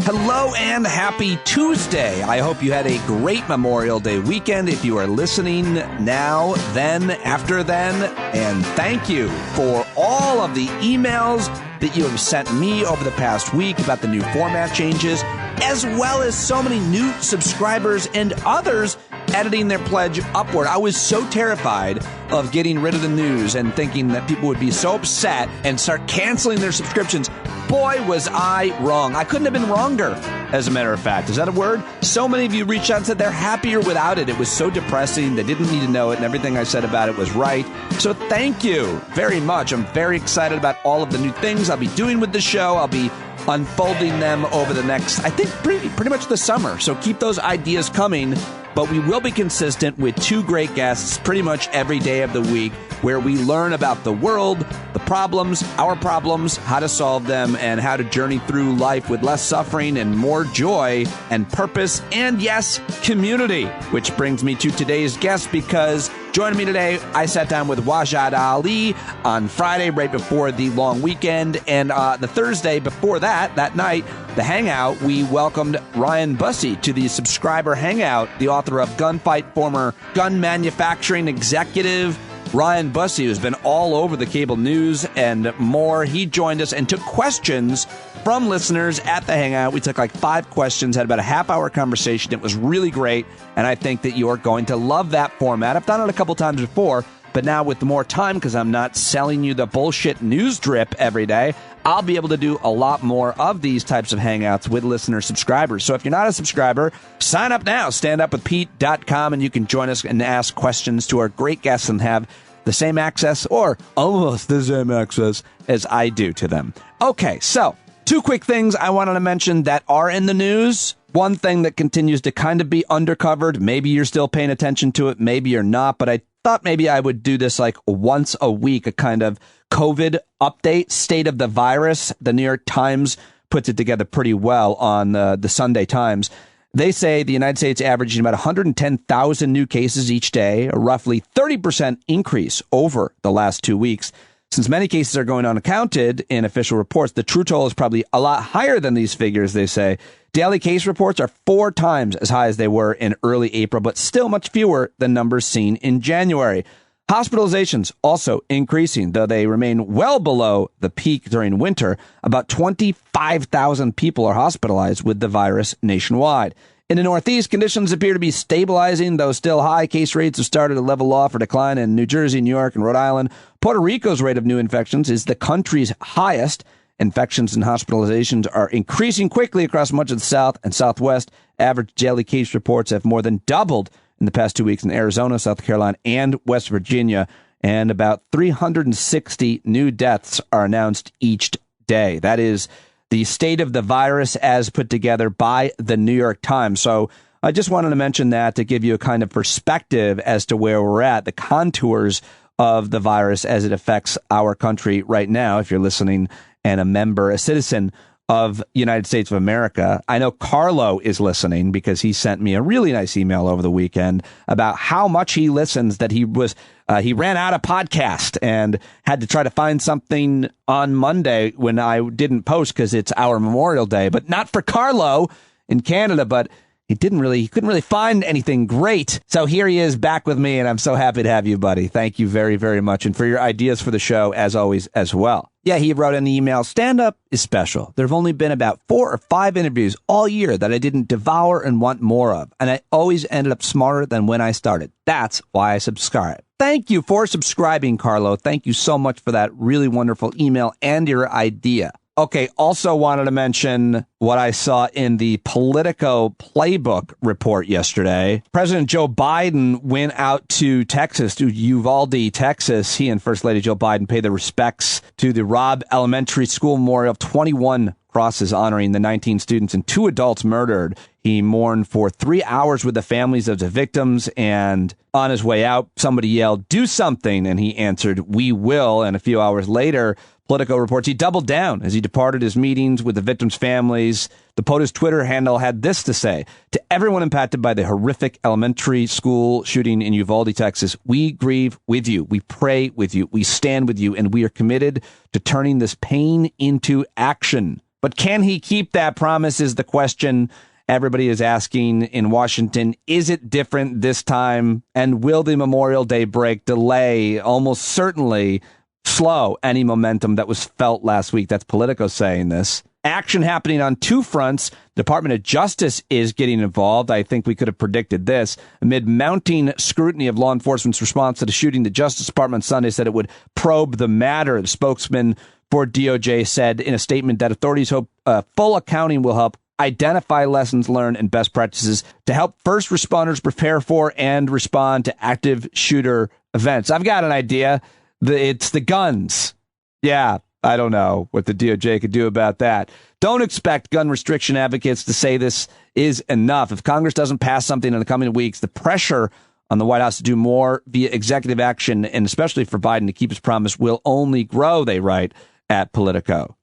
Hello and happy Tuesday. I hope you had a great Memorial Day weekend. If you are listening now, then, after then, and thank you for all of the emails that you have sent me over the past week about the new format changes, as well as so many new subscribers and others editing their pledge upward. I was so terrified of getting rid of the news and thinking that people would be so upset and start canceling their subscriptions. Boy, was I wrong. I couldn't have been wronger, as a matter of fact. Is that a word? So many of you reached out and said they're happier without it. It was so depressing. They didn't need to know it, and everything I said about it was right. So thank you very much. I'm very excited about all of the new things I'll be doing with the show. I'll be unfolding them over the next, I think, pretty much the summer. So keep those ideas coming. But we will be consistent with two great guests pretty much every day of the week, where we learn about the world, the problems, our problems, how to solve them, and how to journey through life with less suffering and more joy and purpose and, yes, community. Which brings me to today's guest, because joining me today, I sat down with Wajahat Ali on Friday right before the long weekend, and the Thursday before that night, the Hangout, we welcomed Ryan Busse to the subscriber Hangout, the author of Gunfight, former gun manufacturing executive. Ryan Busse, who's been all over the cable news and more, he joined us and took questions from listeners at the Hangout. We took like 5 questions, had about a half-hour conversation. It was really great, and I think that you're going to love that format. I've done it a couple times before, but now with more time, because I'm not selling you the bullshit news drip every day, I'll be able to do a lot more of these types of Hangouts with listener subscribers. So if you're not a subscriber, sign up now, standupwithpete.com, and you can join us and ask questions to our great guests and have the same access, or almost the same access, as I do to them. Okay, so 2 quick things I wanted to mention that are in the news. One thing that continues to kind of be undercovered. Maybe you're still paying attention to it, maybe you're not, but I thought maybe I would do this like once a week, a kind of COVID update, state of the virus. The New York Times puts it together pretty well on the Sunday Times. They say the United States averaging about 110,000 new cases each day, a roughly 30% increase over the last 2 weeks. Since many cases are going unaccounted in official reports, the true toll is probably a lot higher than these figures, they say. Daily case reports are 4 times as high as they were in early April, but still much fewer than numbers seen in January. Hospitalizations also increasing, though they remain well below the peak during winter. About 25,000 people are hospitalized with the virus nationwide. In the Northeast, conditions appear to be stabilizing, though still high. Case rates have started to level off or decline in New Jersey, New York, and Rhode Island. Puerto Rico's rate of new infections is the country's highest. Infections and hospitalizations are increasing quickly across much of the South and Southwest. Average daily case reports have more than doubled in the past 2 weeks in Arizona, South Carolina, and West Virginia. And about 360 new deaths are announced each day. That is the state of the virus as put together by the New York Times. So I just wanted to mention that to give you a kind of perspective as to where we're at, the contours of the virus as it affects our country right now, if you're listening and a citizen of United States of America. I know Carlo is listening because he sent me a really nice email over the weekend about how much he listens, that he ran out of podcast and had to try to find something on Monday when I didn't post because it's our Memorial Day, but not for Carlo in Canada, but he couldn't really find anything great. So here he is back with me, and I'm so happy to have you, buddy. Thank you very, very much. And for your ideas for the show, as always, as well. Yeah, he wrote in the email, stand-up is special. There have only been about 4 or 5 interviews all year that I didn't devour and want more of. And I always ended up smarter than when I started. That's why I subscribe. Thank you for subscribing, Carlo. Thank you so much for that really wonderful email and your idea. Okay, also wanted to mention what I saw in the Politico Playbook report yesterday. President Joe Biden went out to Texas, to Uvalde, Texas. He and First Lady Joe Biden paid their respects to the Robb Elementary School memorial of 21 crosses honoring the 19 students and 2 adults murdered. He mourned for 3 hours with the families of the victims, and on his way out, somebody yelled, "Do something," and he answered, "We will." And a few hours later, Politico reports he doubled down as he departed his meetings with the victims' families. The POTUS Twitter handle had this to say: to everyone impacted by the horrific elementary school shooting in Uvalde, Texas, we grieve with you, we pray with you, we stand with you, and we are committed to turning this pain into action. But can he keep that promise is the question everybody is asking in Washington. Is it different this time? And will the Memorial Day break delay, almost certainly slow, any momentum that was felt last week? That's Politico saying this. Action happening on two fronts. Department of Justice is getting involved. I think we could have predicted this. Amid mounting scrutiny of law enforcement's response to the shooting, the Justice Department on Sunday said it would probe the matter. The spokesman for DOJ said in a statement that authorities hope full accounting will help identify lessons learned and best practices to help first responders prepare for and respond to active shooter events. I've got an idea. It's the guns. Yeah. I don't know what the DOJ could do about that. Don't expect gun restriction advocates to say this is enough. If Congress doesn't pass something in the coming weeks, the pressure on the White House to do more via executive action, and especially for Biden to keep his promise, will only grow, they write at Politico.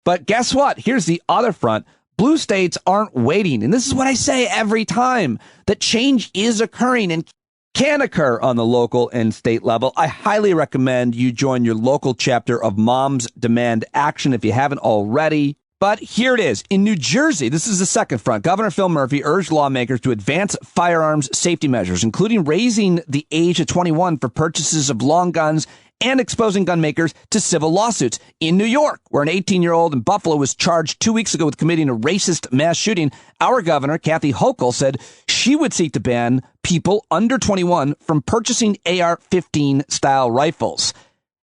But guess what? Here's the other front. Blue states aren't waiting. And this is what I say every time, that change is occurring and can occur on the local and state level. I highly recommend you join your local chapter of Moms Demand Action if you haven't already. But here it is. In New Jersey, this is the second front. Governor Phil Murphy urged lawmakers to advance firearms safety measures, including raising the age of 21 for purchases of long guns and exposing gun makers to civil lawsuits. In New York, where an 18-year-old in Buffalo was charged 2 weeks ago with committing a racist mass shooting, our governor, Kathy Hochul, said she would seek to ban people under 21 from purchasing AR-15 style rifles.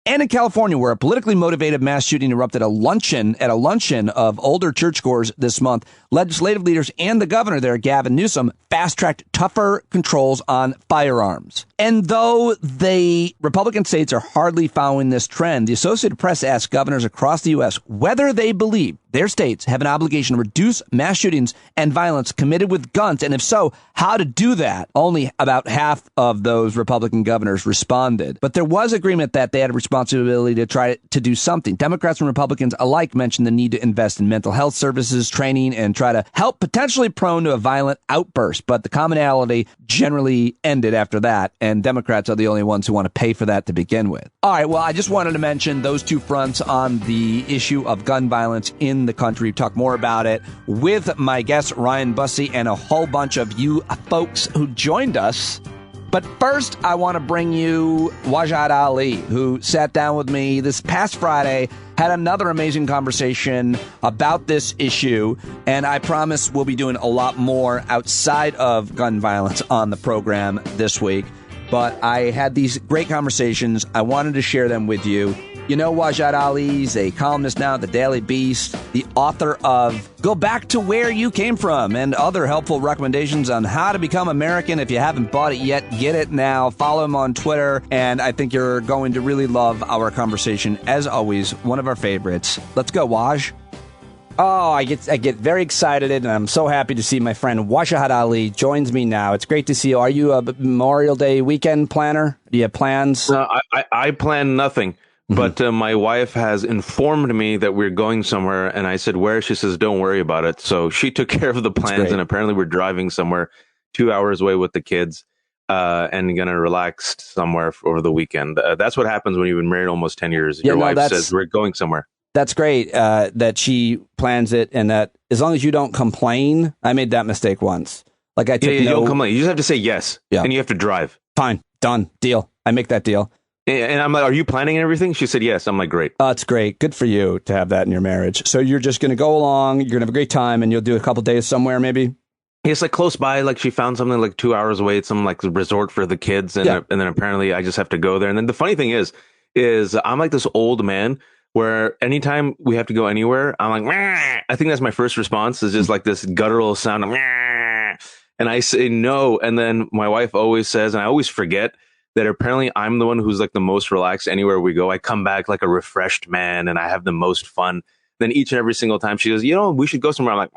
And in California, where a politically motivated mass shooting erupted at a luncheon of older churchgoers this month, legislative leaders and the governor there, Gavin Newsom, fast-tracked tougher controls on firearms. And though the Republican states are hardly following this trend, the Associated Press asked governors across the U.S. whether they believe their states have an obligation to reduce mass shootings and violence committed with guns, and if so, how to do that. Only about half of those Republican governors responded. But there was agreement that they had a responsibility to try to do something. Democrats and Republicans alike mentioned the need to invest in mental health services, training, and try to help potentially prone to a violent outburst. But the commonality generally ended after that, and Democrats are the only ones who want to pay for that to begin with. All right, well, I just wanted to mention those two fronts on the issue of gun violence in the country. Talk more about it with my guest, Ryan Busse, and a whole bunch of you folks who joined us. But first, I want to bring you Wajahat Ali, who sat down with me this past Friday, had another amazing conversation about this issue, and I promise we'll be doing a lot more outside of gun violence on the program this week. But I had these great conversations. I wanted to share them with you. You know, Wajahat Ali's a columnist now at the Daily Beast, the author of Go Back to Where You Came From, and other helpful recommendations on how to become American. If you haven't bought it yet, get it now. Follow him on Twitter, and I think you're going to really love our conversation. As always, one of our favorites. Let's go, Waj. Oh, I get very excited, and I'm so happy to see my friend Wajahat Ali joins me now. It's great to see you. Are you a Memorial Day weekend planner? Do you have plans? I plan nothing. But my wife has informed me that we're going somewhere, and I said, where? She says, don't worry about it. So she took care of the plans, and apparently we're driving somewhere 2 hours away with the kids and going to relax somewhere over the weekend. That's what happens when you've been married almost 10 years. Your wife says, we're going somewhere. That's great that she plans it, and that as long as you don't complain. I made that mistake once. Like I took you don't complain. You just have to say yes, and you have to drive. Fine. Done. Deal. I make that deal. And I'm like, are you planning everything? She said, yes. I'm like, great. It's great. Good for you to have that in your marriage. So you're just going to go along. You're going to have a great time, and you'll do a couple days somewhere, maybe? It's like close by. Like she found something like 2 hours away at some like resort for the kids. And, and then apparently I just have to go there. And then the funny thing is I'm like this old man where anytime we have to go anywhere, I'm like, Meh. I think that's my first response is just like this guttural sound of, Meh. And I say no. And then my wife always says, and I always forget, that apparently I'm the one who's like the most relaxed anywhere we go. I come back like a refreshed man and I have the most fun. Then each and every single time she goes, we should go somewhere. I'm like,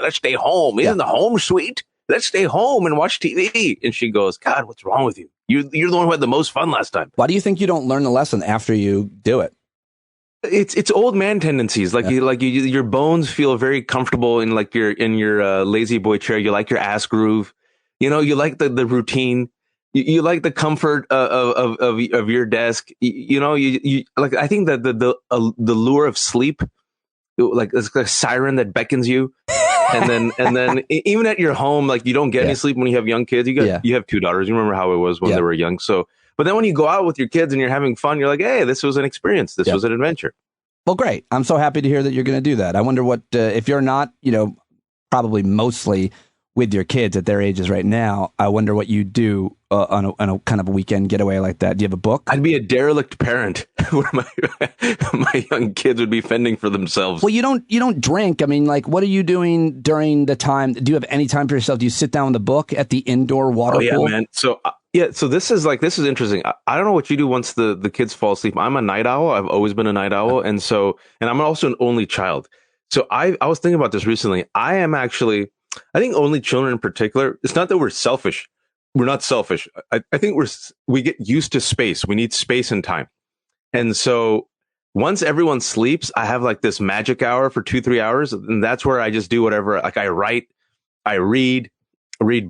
let's stay home. Isn't the home sweet? Let's stay home and watch TV. And she goes, God, what's wrong with you? You're the one who had the most fun last time. Why do you think you don't learn the lesson after you do it? It's old man tendencies. Like your bones feel very comfortable in like your lazy boy chair. You like your ass groove. You like the routine. You like the comfort of your desk. You like. I think that the lure of sleep like it's like a siren that beckons you. And then even at your home, like you don't get any sleep when you have young kids. You have 2 daughters. You remember how it was when they were young. So, but then when you go out with your kids and you're having fun, you're like, hey, this was an experience. This was an adventure. Well, great. I'm so happy to hear that you're going to do that. I wonder what, if you're not, probably mostly with your kids at their ages right now, I wonder what you do on a kind of a weekend getaway like that. Do you have a book? I'd be a derelict parent where my young kids would be fending for themselves. Well, you don't drink. I mean, like, what are you doing during the time? Do you have any time for yourself? Do you sit down with a book at the indoor water pool? Man. So this is interesting. I don't know what you do once the kids fall asleep. I'm a night owl. I've always been a night owl. And I'm also an only child. So I was thinking about this recently. I think only children in particular, it's not that we're selfish. We're not selfish. I think we get used to space. We need space and time. And so once everyone sleeps, I have like this magic hour for 2-3 hours. And that's where I just do whatever. Like I write, I read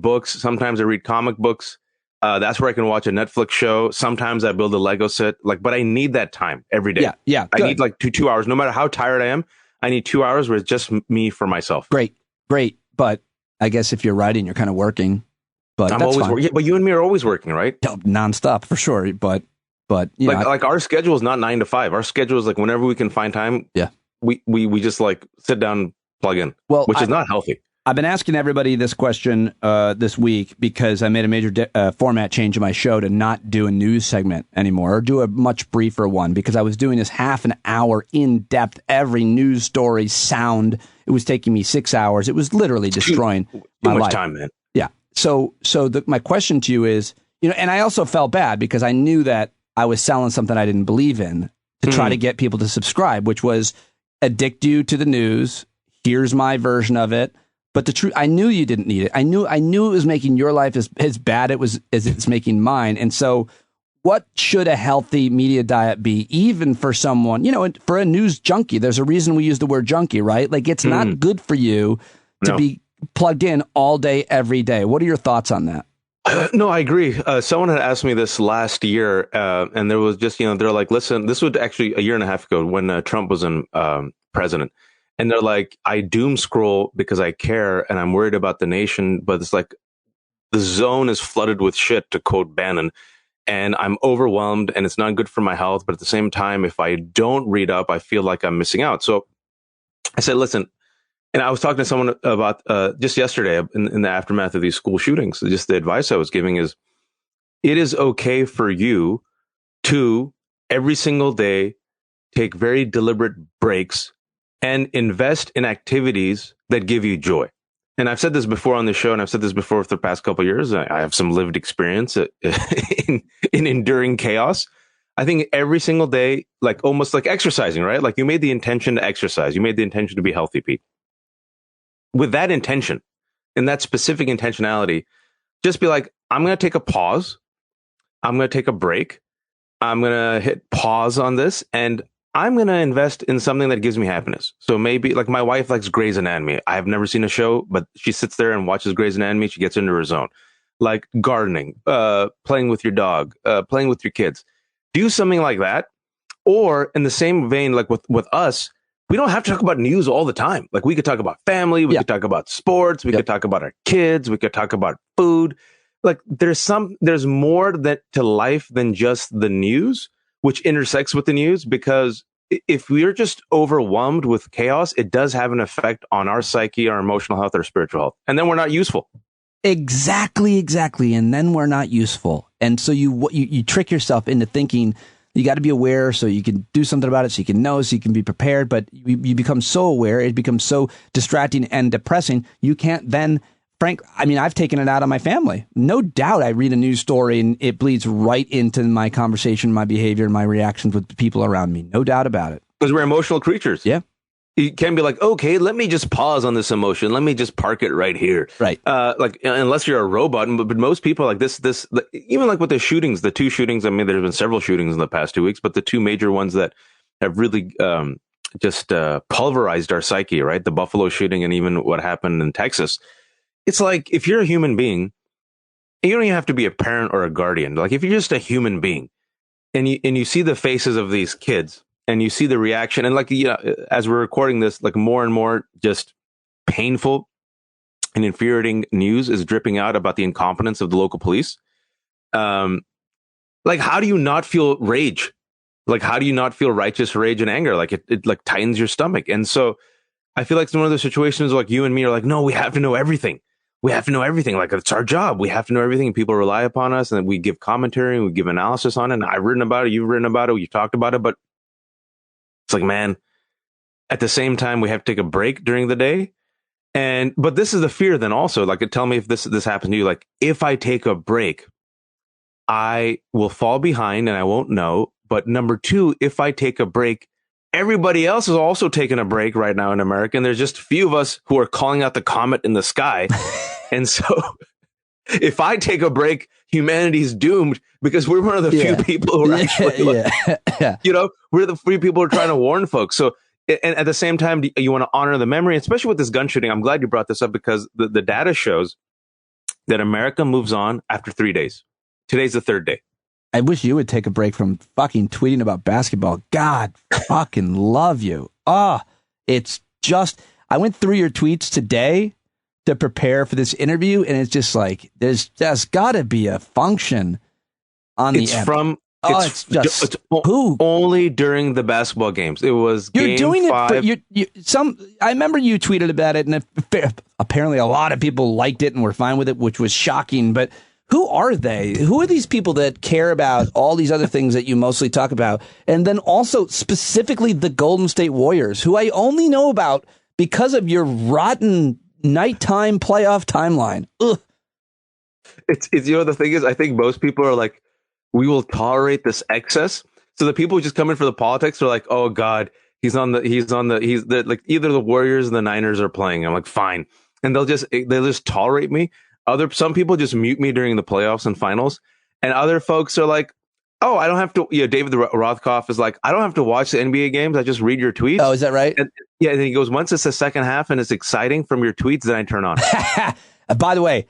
books. Sometimes I read comic books. That's where I can watch a Netflix show. Sometimes I build a Lego set. But I need that time every day. Yeah. I need like 2 hours. No matter how tired I am, I need 2 hours where it's just me for myself. Great. But I guess if you're writing, you're kind of working. But I'm that's always fine. but you and me are always working, right? Nonstop for sure. But like our schedule is not 9 to 5. Our schedule is like whenever we can find time. Yeah. We just like sit down, and plug in. Which is not healthy. I've been asking everybody this question this week because I made a major format change in my show to not do a news segment anymore, or do a much briefer one, because I was doing this half an hour in depth, every news story, sound. It was taking me 6 hours. It was literally destroying my life. Too much time, man. Yeah. So my question to you is, and I also felt bad because I knew that I was selling something I didn't believe in to try to get people to subscribe, which was addict you to the news. Here's my version of it. But the truth, I knew you didn't need it. I knew it was making your life as bad as it's making mine. And so what should a healthy media diet be, even for someone, for a news junkie? There's a reason we use the word junkie, right? Like, it's not good for you to be plugged in all day, every day. What are your thoughts on that? No, I agree. Someone had asked me this last year, and there was just, they're like, listen, this was actually a year and a half ago when Trump was in president. And they're like, I doom scroll because I care and I'm worried about the nation. But it's like the zone is flooded with shit, to quote Bannon. And I'm overwhelmed and it's not good for my health. But at the same time, if I don't read up, I feel like I'm missing out. So I said, listen, and I was talking to someone about just yesterday in the aftermath of these school shootings. Just the advice I was giving is, it is okay for you to every single day take very deliberate breaks and invest in activities that give you joy. And I've said this before on the show, and I've said this before for the past couple of years. I have some lived experience in enduring chaos. I think every single day, like almost like exercising, right? Like you made the intention to exercise. You made the intention to be healthy, Pete. With that intention and that specific intentionality, just be like, I'm going to take a pause. I'm going to take a break. I'm going to hit pause on this, and I'm going to invest in something that gives me happiness. So maybe like my wife likes Grey's Anatomy. I have never seen a show, but she sits there and watches Grey's Anatomy. She gets into her zone. Like gardening, playing with your dog, playing with your kids. Do something like that. Or in the same vein, like with us, we don't have to talk about news all the time. Like we could talk about family. We could talk about sports. We could talk about our kids. We could talk about food. Like there's more to life than just the news, which intersects with the news, because if we're just overwhelmed with chaos, it does have an effect on our psyche, our emotional health, our spiritual health. And then we're not useful. Exactly. And then we're not useful. And so you trick yourself into thinking you got to be aware so you can do something about it, so you can know, so you can be prepared. But you become so aware, it becomes so distracting and depressing. You can't then, I've taken it out on my family. No doubt I read a news story and it bleeds right into my conversation, my behavior, my reactions with the people around me. No doubt about it. Because we're emotional creatures. Yeah. You can be like, okay, let me just pause on this emotion. Let me just park it right here. Right. Like, unless you're a robot, but most people like this, even like with the shootings, the 2 shootings, I mean, there's been several shootings in the past 2 weeks, but the 2 major ones that have really just pulverized our psyche, right? The Buffalo shooting and even what happened in Texas. It's like, if you're a human being, you don't even have to be a parent or a guardian. Like if you're just a human being and you see the faces of these kids and you see the reaction, and like, as we're recording this, like more and more just painful and infuriating news is dripping out about the incompetence of the local police. Like, how do you not feel rage? Like, how do you not feel righteous rage and anger? Like, it like tightens your stomach. And so I feel like it's one of those situations like you and me are like, no, we have to know everything. We have to know everything. Like, it's our job. We have to know everything. People rely upon us, and we give commentary and we give analysis on it. And I've written about it. You've written about it. You've talked about it. But it's like, man, at the same time, we have to take a break during the day. But this is the fear then also, like, tell me if this happens to you. Like, if I take a break, I will fall behind and I won't know. But number two, if I take a break, everybody else is also taking a break right now in America. And there's just a few of us who are calling out the comet in the sky. And so if I take a break, humanity's doomed because we're one of the few people who are actually, we're the few people who are trying to warn folks. So, and at the same time, you want to honor the memory, especially with this gun shooting. I'm glad you brought this up because the data shows that America moves on after 3 days. Today's the third day. I wish you would take a break from fucking tweeting about basketball. God fucking love you. It's just, I went through your tweets today to prepare for this interview, and it's just like, there's gotta be a function on the end. It's only during the basketball games. It was you're game doing 5. it for I remember you tweeted about it, and apparently a lot of people liked it and were fine with it, which was shocking. But who are they? Who are these people that care about all these other things that you mostly talk about? And then also specifically the Golden State Warriors, who I only know about because of your rotten nighttime playoff timeline. Ugh. It's the thing is, I think most people are like, we will tolerate this excess. So the people who just come in for the politics are like, oh God, he's like either the Warriors or the Niners are playing. I'm like, fine. And they'll just tolerate me. Some people just mute me during the playoffs and finals. And other folks are like, oh, I don't have to, David Rothkopf is like, I don't have to watch the NBA games. I just read your tweets. Oh, is that right? And he goes, once it's the second half and it's exciting from your tweets, then I turn on. By the way,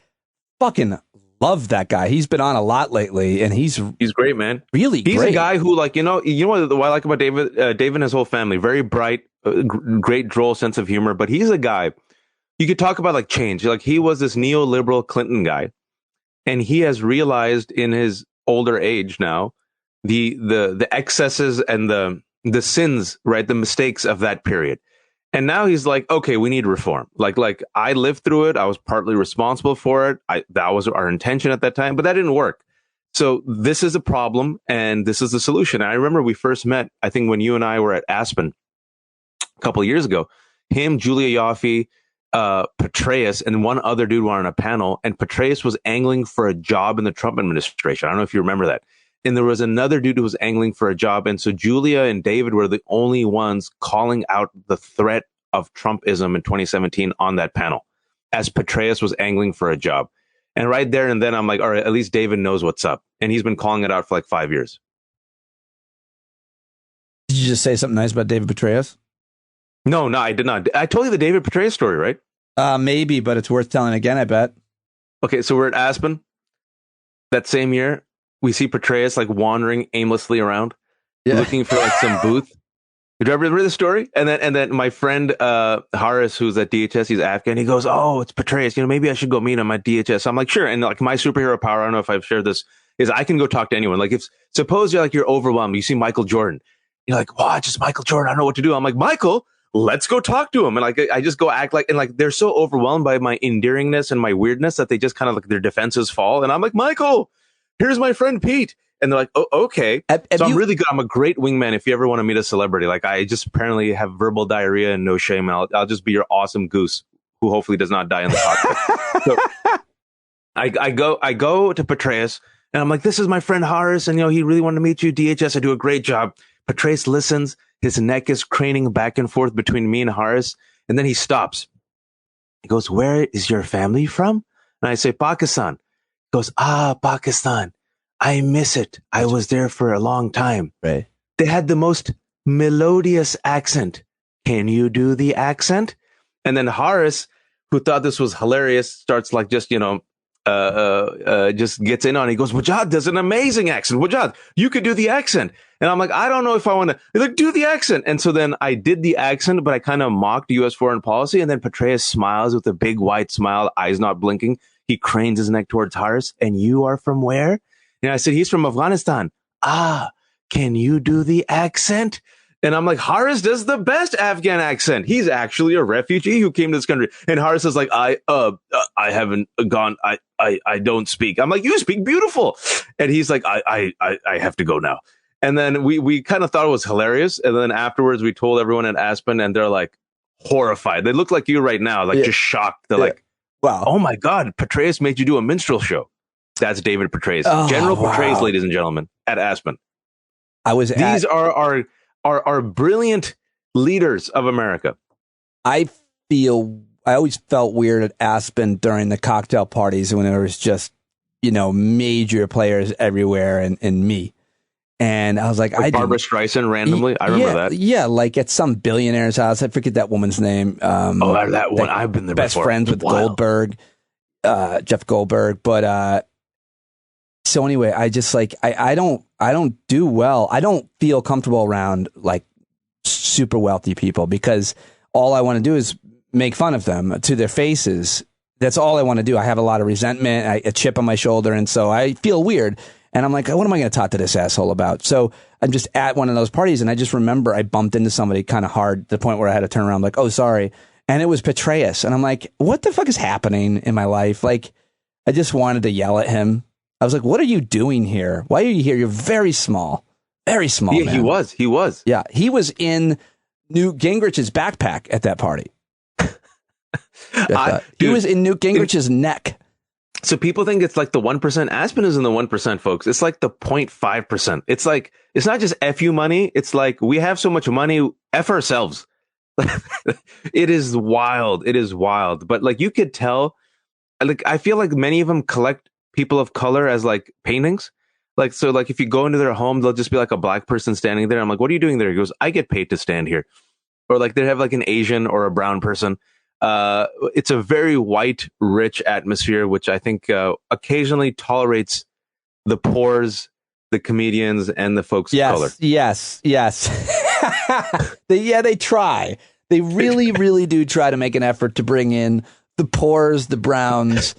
fucking love that guy. He's been on a lot lately, and he's great, man. Really he's great. A guy who, like, what I like about David? David and his whole family, very bright, great droll sense of humor. But he's a guy you could talk about, like, change. Like, he was this neoliberal Clinton guy, and he has realized in his older age now the excesses and the sins, right, the mistakes of that period. And now he's like, okay, we need reform. Like I lived through it. I was partly responsible for it. That was our intention at that time, but that didn't work. So this is a problem, and this is the solution. And I remember we first met, I think, when you and I were at Aspen a couple of years ago. Him, Julia Yaffe, Petraeus, and one other dude were on a panel, and Petraeus was angling for a job in the Trump administration. I don't know if you remember that. And there was another dude who was angling for a job. And so Julia and David were the only ones calling out the threat of Trumpism in 2017 on that panel, as Petraeus was angling for a job. And right there and then, I'm like, all right, at least David knows what's up. And he's been calling it out for like 5 years. Did you just say something nice about David Petraeus? No, I did not. I told you the David Petraeus story, right? Maybe, but it's worth telling again, I bet. Okay, so we're at Aspen that same year. We see Petraeus like wandering aimlessly around, looking for like some booth. Did you ever remember the story? And then my friend Haris, who's at DHS, he's Afghan. He goes, "Oh, it's Petraeus. Maybe I should go meet him at DHS." I'm like, "Sure." And like my superhero power, I don't know if I've shared this, is I can go talk to anyone. Like, if suppose you're overwhelmed, you see Michael Jordan, you're like, "Wow, it's just Michael Jordan. I don't know what to do." I'm like, "Michael, let's go talk to him." And like I just go act like, and like they're so overwhelmed by my endearingness and my weirdness that they just kind of like their defenses fall. And I'm like, "Michael, here's my friend Pete." And they're like, "Oh, okay." I'm really good. I'm a great wingman if you ever want to meet a celebrity. Like, I just apparently have verbal diarrhea and no shame. And I'll just be your awesome goose who hopefully does not die in the cockpit. So I go to Petraeus and I'm like, "This is my friend Haris. And, he really wanted to meet you. DHS, I do a great job." Petraeus listens. His neck is craning back and forth between me and Haris. And then he stops. He goes, "Where is your family from?" And I say, "Pakistan." He goes, "Pakistan. I miss it. I was there for a long time." Right. They had the most melodious accent. Can you do the accent? And then Haris, who thought this was hilarious, starts like just, just gets in on it. He goes, Wajahat does an amazing accent. Wajahat, you could do the accent. And I'm like, I don't know if I want to. He's like, do the accent. And so then I did the accent, but I kind of mocked U.S. foreign policy. And then Petraeus smiles with a big white smile, eyes not blinking. He cranes his neck towards Harris. And you are from where? And I said, he's from Afghanistan. Ah, can you do the accent? And I'm like, Harris does the best Afghan accent. He's actually a refugee who came to this country. And Harris is like, I haven't gone. I don't speak. I'm like, you speak beautiful. And he's like, I have to go now. And then we kind of thought it was hilarious. And then afterwards we told everyone at Aspen and they're like horrified. They look like you right now, like just shocked. They're like, wow, oh my God, Petraeus made you do a minstrel show. That's David Petraeus. General Petraeus, ladies and gentlemen, at Aspen. These are brilliant leaders of America. I always felt weird at Aspen during the cocktail parties when there was just, major players everywhere and me. And I was like Barbara Streisand randomly. I remember that. Yeah, like at some billionaire's house. I forget that woman's name. That one. I've been there best before. Best friends with Goldberg, Jeff Goldberg. But so anyway, I just I don't do well. I don't feel comfortable around like super wealthy people because all I want to do is make fun of them to their faces. That's all I want to do. I have a lot of resentment, a chip on my shoulder, and so I feel weird. And I'm like, what am I going to talk to this asshole about? So I'm just at one of those parties, and I just remember I bumped into somebody kind of hard to the point where I had to turn around like, oh, sorry. And it was Petraeus. And I'm like, what the fuck is happening in my life? Like, I just wanted to yell at him. I was like, what are you doing here? Why are you here? You're very small. Very small, Yeah, man. He was. Yeah, he was in Newt Gingrich's backpack at that party. He was in Newt Gingrich's neck. So people think it's like the 1%. Aspen is in the 1%, folks. It's like the 0.5%. It's like, it's not just FU money. It's like, we have so much money, F ourselves. It is wild. It is wild. But like, you could tell, like, I feel like many of them collect people of color as like paintings. Like, so like if you go into their home, they'll just be like a black person standing there. I'm like, what are you doing there? He goes, I get paid to stand here. Or like they have like an Asian or a brown person. It's a very white, rich atmosphere, which I think occasionally tolerates the poors, the comedians, and the folks of color. Yes. They try. They really, really do try to make an effort to bring in the poors, the browns,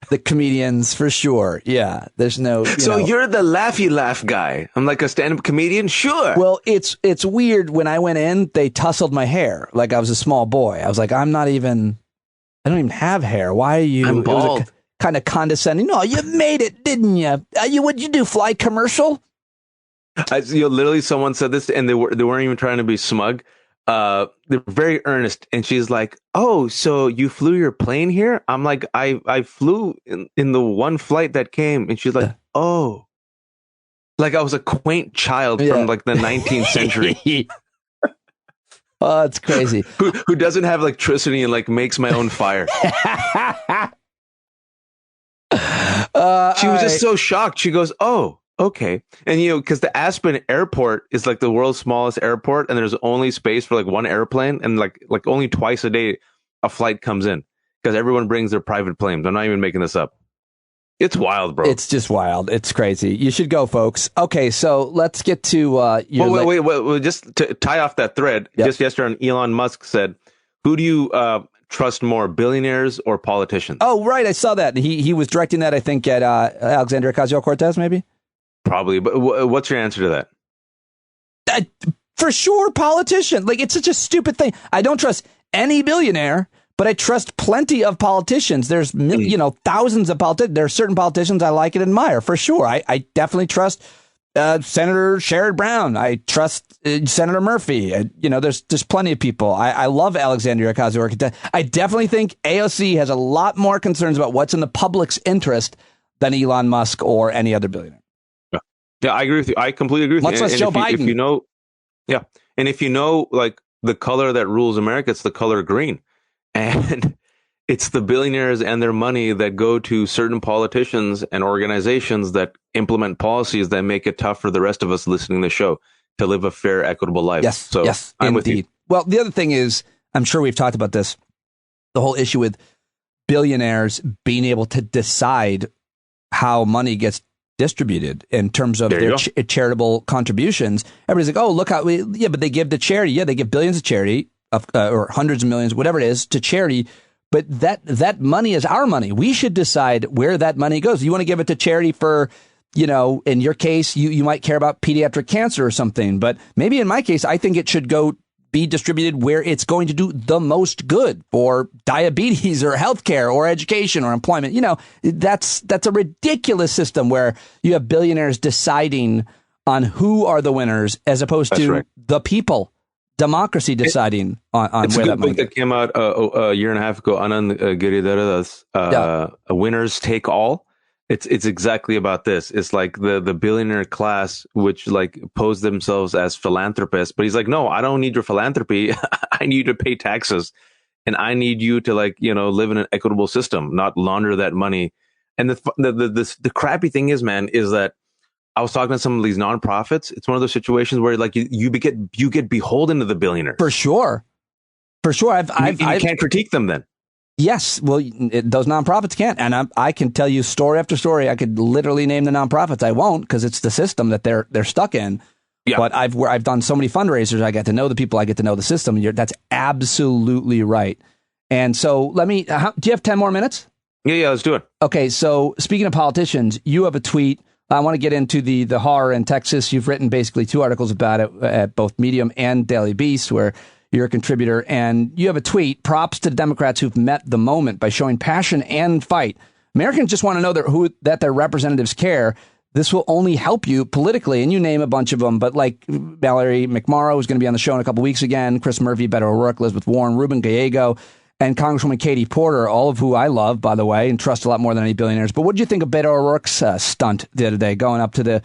the comedians, for sure. Yeah, there's no. You're the laughy laugh guy. I'm like a stand-up comedian. Sure. Well, it's weird. When I went in, they tussled my hair like I was a small boy. I was like, I don't even have hair. Why are you? I'm bald. It was kind of condescending. No, you made it, didn't you? What'd you do? Fly commercial? Literally, someone said this, and they weren't even trying to be smug. They're very earnest, and she's like, oh, so you flew your plane here? I'm like, I flew in the one flight that came. And she's like, oh, like I was a quaint child from like the 19th century. Oh, it's crazy. who doesn't have electricity and like makes my own fire. She was just so shocked. She goes, oh, okay. And, because the Aspen airport is like the world's smallest airport, and there's only space for like one airplane, and like only twice a day a flight comes in because everyone brings their private planes. I'm not even making this up. It's wild, bro. It's just wild. It's crazy. You should go, folks. Okay, so let's get to your... Wait. Just to tie off that thread, just yesterday Elon Musk said, who do you trust more, billionaires or politicians? Oh, right. I saw that. He was directing that, I think, at Alexandria Ocasio-Cortez, maybe? Probably, but what's your answer to that? For sure, politician. Like, it's such a stupid thing. I don't trust any billionaire, but I trust plenty of politicians. There's thousands of politicians. There are certain politicians I like and admire, for sure. I definitely trust Senator Sherrod Brown. I trust Senator Murphy. There's plenty of people. I love Alexandria Ocasio-Cortez. I definitely think AOC has a lot more concerns about what's in the public's interest than Elon Musk or any other billionaire. Yeah, I agree with you. I completely agree with you. Much less Joe Biden. And if you know, like the color that rules America, it's the color green, and it's the billionaires and their money that go to certain politicians and organizations that implement policies that make it tough for the rest of us listening to the show to live a fair, equitable life. Yes, I'm indeed. with you. Well, the other thing is, I'm sure we've talked about this, the whole issue with billionaires being able to decide how money gets distributed in terms of their charitable contributions. Everybody's like, oh, look how but they give to charity. Yeah, they give billions of charity or hundreds of millions, whatever it is, to charity. But that money is our money. We should decide where that money goes. You want to give it to charity for, in your case, you might care about pediatric cancer or something. But maybe in my case, I think it should be distributed where it's going to do the most good for diabetes or healthcare or education or employment. That's a ridiculous system where you have billionaires deciding on who are the winners as opposed to the people. Democracy deciding on where that money goes. It's a good book that came out a year and a half ago, Anand Giridharadas, Winners Take All. It's exactly about this. It's like the billionaire class, which like pose themselves as philanthropists. But he's like, no, I don't need your philanthropy. I need you to pay taxes. And I need you to live in an equitable system, not launder that money. And the crappy thing is, man, is that I was talking to some of these nonprofits. It's one of those situations where like you get beholden to the billionaires. For sure. You can't critique them then. Yes. Well, those nonprofits can't. And I can tell you story after story. I could literally name the nonprofits. I won't because it's the system that they're stuck in. Yeah. But I've done so many fundraisers. I get to know the people. I get to know the system. That's absolutely right. And so do you have 10 more minutes? Yeah. Let's do it. Okay. So speaking of politicians, you have a tweet. I want to get into the horror in Texas. You've written basically 2 articles about it at both Medium and Daily Beast, where you're a contributor. And you have a tweet, props to the Democrats who've met the moment by showing passion and fight. Americans just want to know that their representatives care. This will only help you politically. And you name a bunch of them. But like Mallory McMorrow, who's going to be on the show in a couple weeks again, Chris Murphy, Beto O'Rourke, Elizabeth Warren, Ruben Gallego, and Congresswoman Katie Porter, all of who I love, by the way, and trust a lot more than any billionaires. But what did you think of Beto O'Rourke's stunt the other day, going up to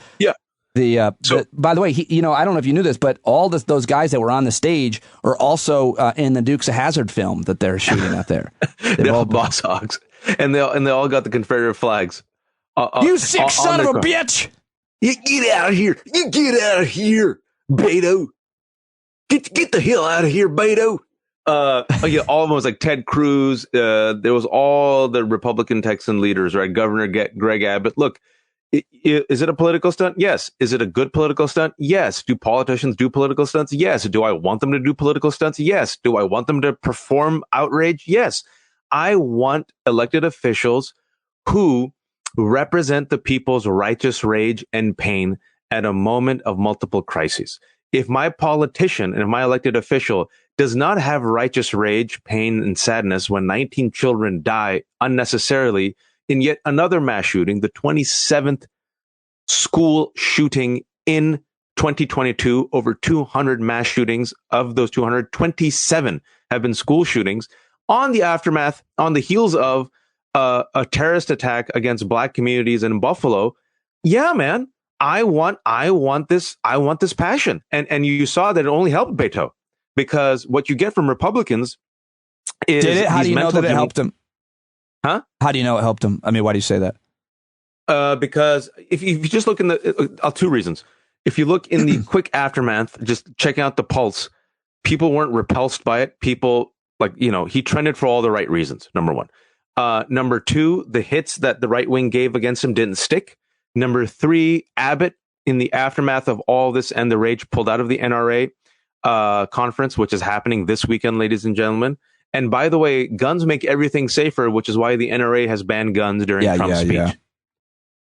by the way, I don't know if you knew this, but all those guys that were on the stage are also in the Dukes of Hazzard film that they're shooting out there. They're all boss hogs, and they all got the Confederate flags. You sick son of a bitch! You get out of here! You get out of here, Beto! Get the hell out of here, Beto! All of them was like Ted Cruz. There was all the Republican Texan leaders, right? Governor Greg Abbott. Look, is it a political stunt? Yes. Is it a good political stunt? Yes. Do politicians do political stunts? Yes. Do I want them to do political stunts? Yes. Do I want them to perform outrage? Yes. I want elected officials who represent the people's righteous rage and pain at a moment of multiple crises. If my politician and my elected official does not have righteous rage, pain, and sadness when 19 children die unnecessarily in yet another mass shooting, the 27th school shooting in 2022, over 200 mass shootings. Of those 227 have been school shootings on the heels of a terrorist attack against black communities in Buffalo. Yeah, man, I want this passion. And you saw that it only helped Beto. Because what you get from Republicans is... Did it? How do you know that it helped him? Huh? How do you know it helped him? I mean, why do you say that? Because if you just look in the... 2 reasons. If you look in the quick aftermath, just checking out the pulse, people weren't repulsed by it. People, he trended for all the right reasons, number 1. Number 2, the hits that the right wing gave against him didn't stick. Number 3, Abbott, in the aftermath of all this and the rage, pulled out of the NRA conference, which is happening this weekend, ladies and gentlemen. And by the way, guns make everything safer, which is why the NRA has banned guns during Trump's speech. Yeah.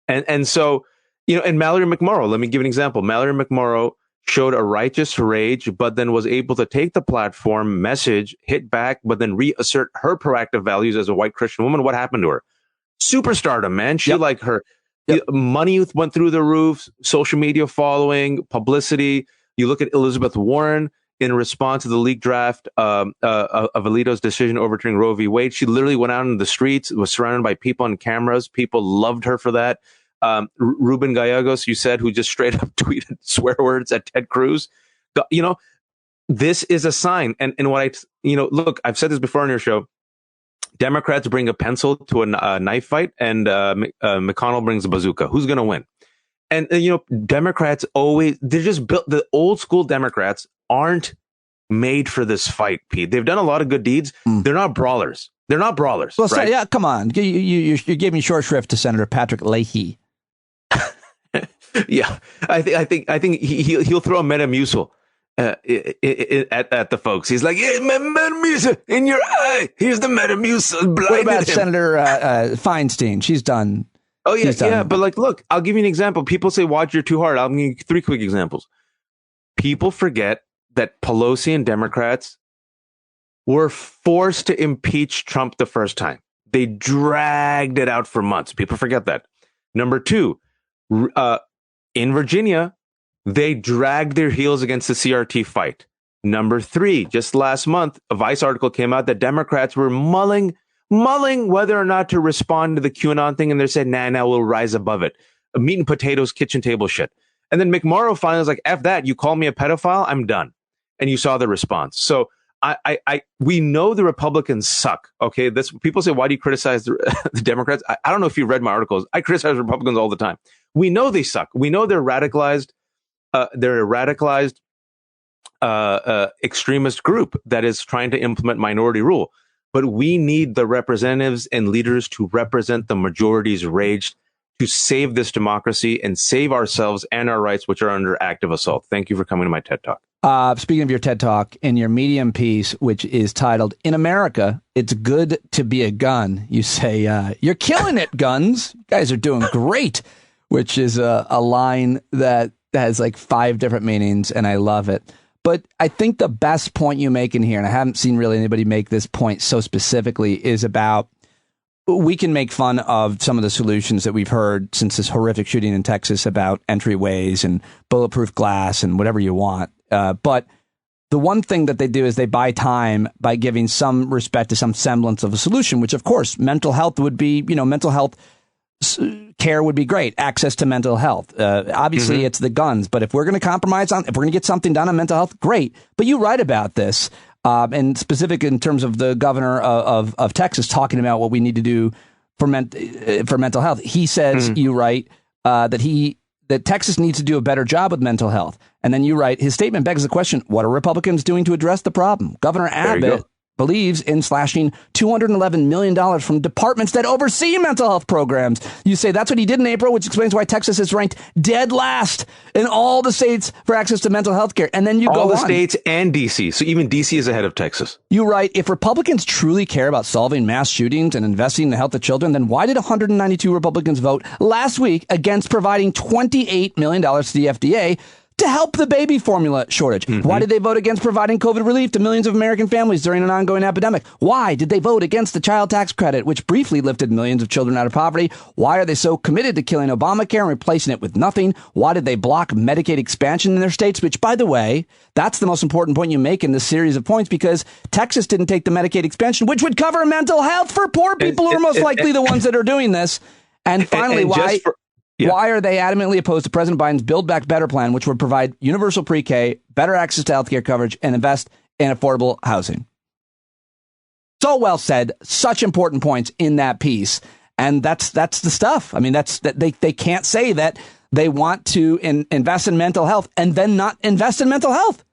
And so, and Mallory McMorrow, let me give an example. Mallory McMorrow showed a righteous rage, but then was able to take the platform, message, hit back, but then reassert her proactive values as a white Christian woman. What happened to her? Superstardom, man. She money went through the roof, social media following, publicity. You look at Elizabeth Warren in response to the leaked draft of Alito's decision overturning Roe v. Wade. She literally went out in the streets, was surrounded by people and cameras. People loved her for that. Ruben Gallegos, you said, who just straight up tweeted swear words at Ted Cruz. This is a sign. And look, I've said this before on your show. Democrats bring a pencil to a knife fight, and McConnell brings a bazooka. Who's going to win? And Democrats they're just built. The old school Democrats aren't made for this fight, Pete. They've done a lot of good deeds. They're not brawlers. They're not brawlers. Well, right? so, yeah, come on. You gave me short shrift to Senator Patrick Leahy. Yeah, I think he'll throw a Metamucil at the folks. He's like, yeah, Metamucil in your eye. Here's the Metamucil. What about Senator Feinstein? She's done. Oh yeah, yeah. But like, look, I'll give you an example. People say, "Watch, you're too hard." I'll give you 3 quick examples. People forget that Pelosi and Democrats were forced to impeach Trump the first time. They dragged it out for months. People forget that. Number 2, in Virginia, they dragged their heels against the CRT fight. Number 3, just last month, a Vice article came out that Democrats were mulling whether or not to respond to the QAnon thing, and they said, nah, we'll rise above it. Meat and potatoes, kitchen table shit. And then McMorrow finally was like, F that, you call me a pedophile, I'm done. And you saw the response. So we know the Republicans suck. Okay, people say, why do you criticize the Democrats? I don't know if you read my articles. I criticize Republicans all the time. We know they suck. We know they're radicalized. They're a radicalized extremist group that is trying to implement minority rule. But we need the representatives and leaders to represent the majority's rage to save this democracy and save ourselves and our rights, which are under active assault. Thank you for coming to my TED Talk. Speaking of your TED Talk, in your Medium piece, which is titled, "In America, It's Good to Be a Gun," you say, you're killing it, guns. You guys are doing great, which is a line that has like 5 different meanings, and I love it. But I think the best point you make in here, and I haven't seen really anybody make this point so specifically, is about we can make fun of some of the solutions that we've heard since this horrific shooting in Texas about entryways and bulletproof glass and whatever you want. But the one thing that they do is they buy time by giving some respect to some semblance of a solution, which, of course, mental health would be, mental health care would be great. Access to mental health. Obviously, it's the guns. But if we're going to compromise if we're going to get something done on mental health, great. But you write about this. And specific in terms of the governor of Texas talking about what we need to do for mental health. He says, you write, that Texas needs to do a better job with mental health. And then you write, his statement begs the question, what are Republicans doing to address the problem? Governor Abbott believes in slashing $211 million from departments that oversee mental health programs. You say that's what he did in April, which explains why Texas is ranked dead last in all the states for access to mental health care. And then you go on. All the states and D.C. So even D.C. is ahead of Texas. You write, if Republicans truly care about solving mass shootings and investing in the health of children, then why did 192 Republicans vote last week against providing $28 million to the FDA to help the baby formula shortage? Why did they vote against providing COVID relief to millions of American families during an ongoing epidemic? Why did they vote against the child tax credit, which briefly lifted millions of children out of poverty? Why are they so committed to killing Obamacare and replacing it with nothing? Why did they block Medicaid expansion in their states? Which, by the way, that's the most important point you make in this series of points, because Texas didn't take the Medicaid expansion, which would cover mental health for poor people who are most likely the ones that are doing this. And finally, why are they adamantly opposed to President Biden's Build Back Better plan, which would provide universal pre-K, better access to healthcare coverage, and invest in affordable housing? So well said. Such important points in that piece. And that's the stuff. I mean, they can't say that they want to invest in mental health and then not invest in mental health.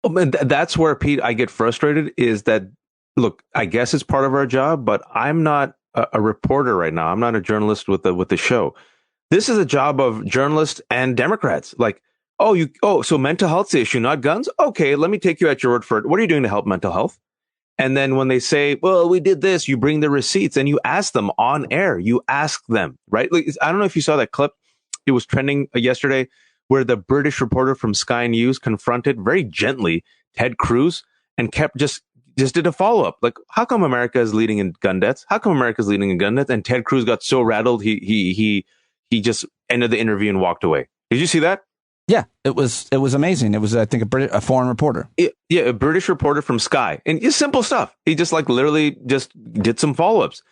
That's where, Pete, I get frustrated is that, look, I guess it's part of our job, but I'm not a reporter right now. I'm not a journalist with the show. This is a job of journalists and Democrats. Like, so mental health's the issue, not guns? Okay, let me take you at your word for it. What are you doing to help mental health? And then when they say, well, we did this, you bring the receipts and you ask them on air. You ask them, right? Like, I don't know if you saw that clip. It was trending yesterday where the British reporter from Sky News confronted very gently Ted Cruz and kept just did a follow-up. Like, how come America is leading in gun deaths? How come America is leading in gun deaths? And Ted Cruz got so rattled, he just ended the interview and walked away. Did you see that? Yeah, it was amazing. It was, I think, a foreign reporter. Yeah, a British reporter from Sky. And it's simple stuff. He just literally just did some follow-ups.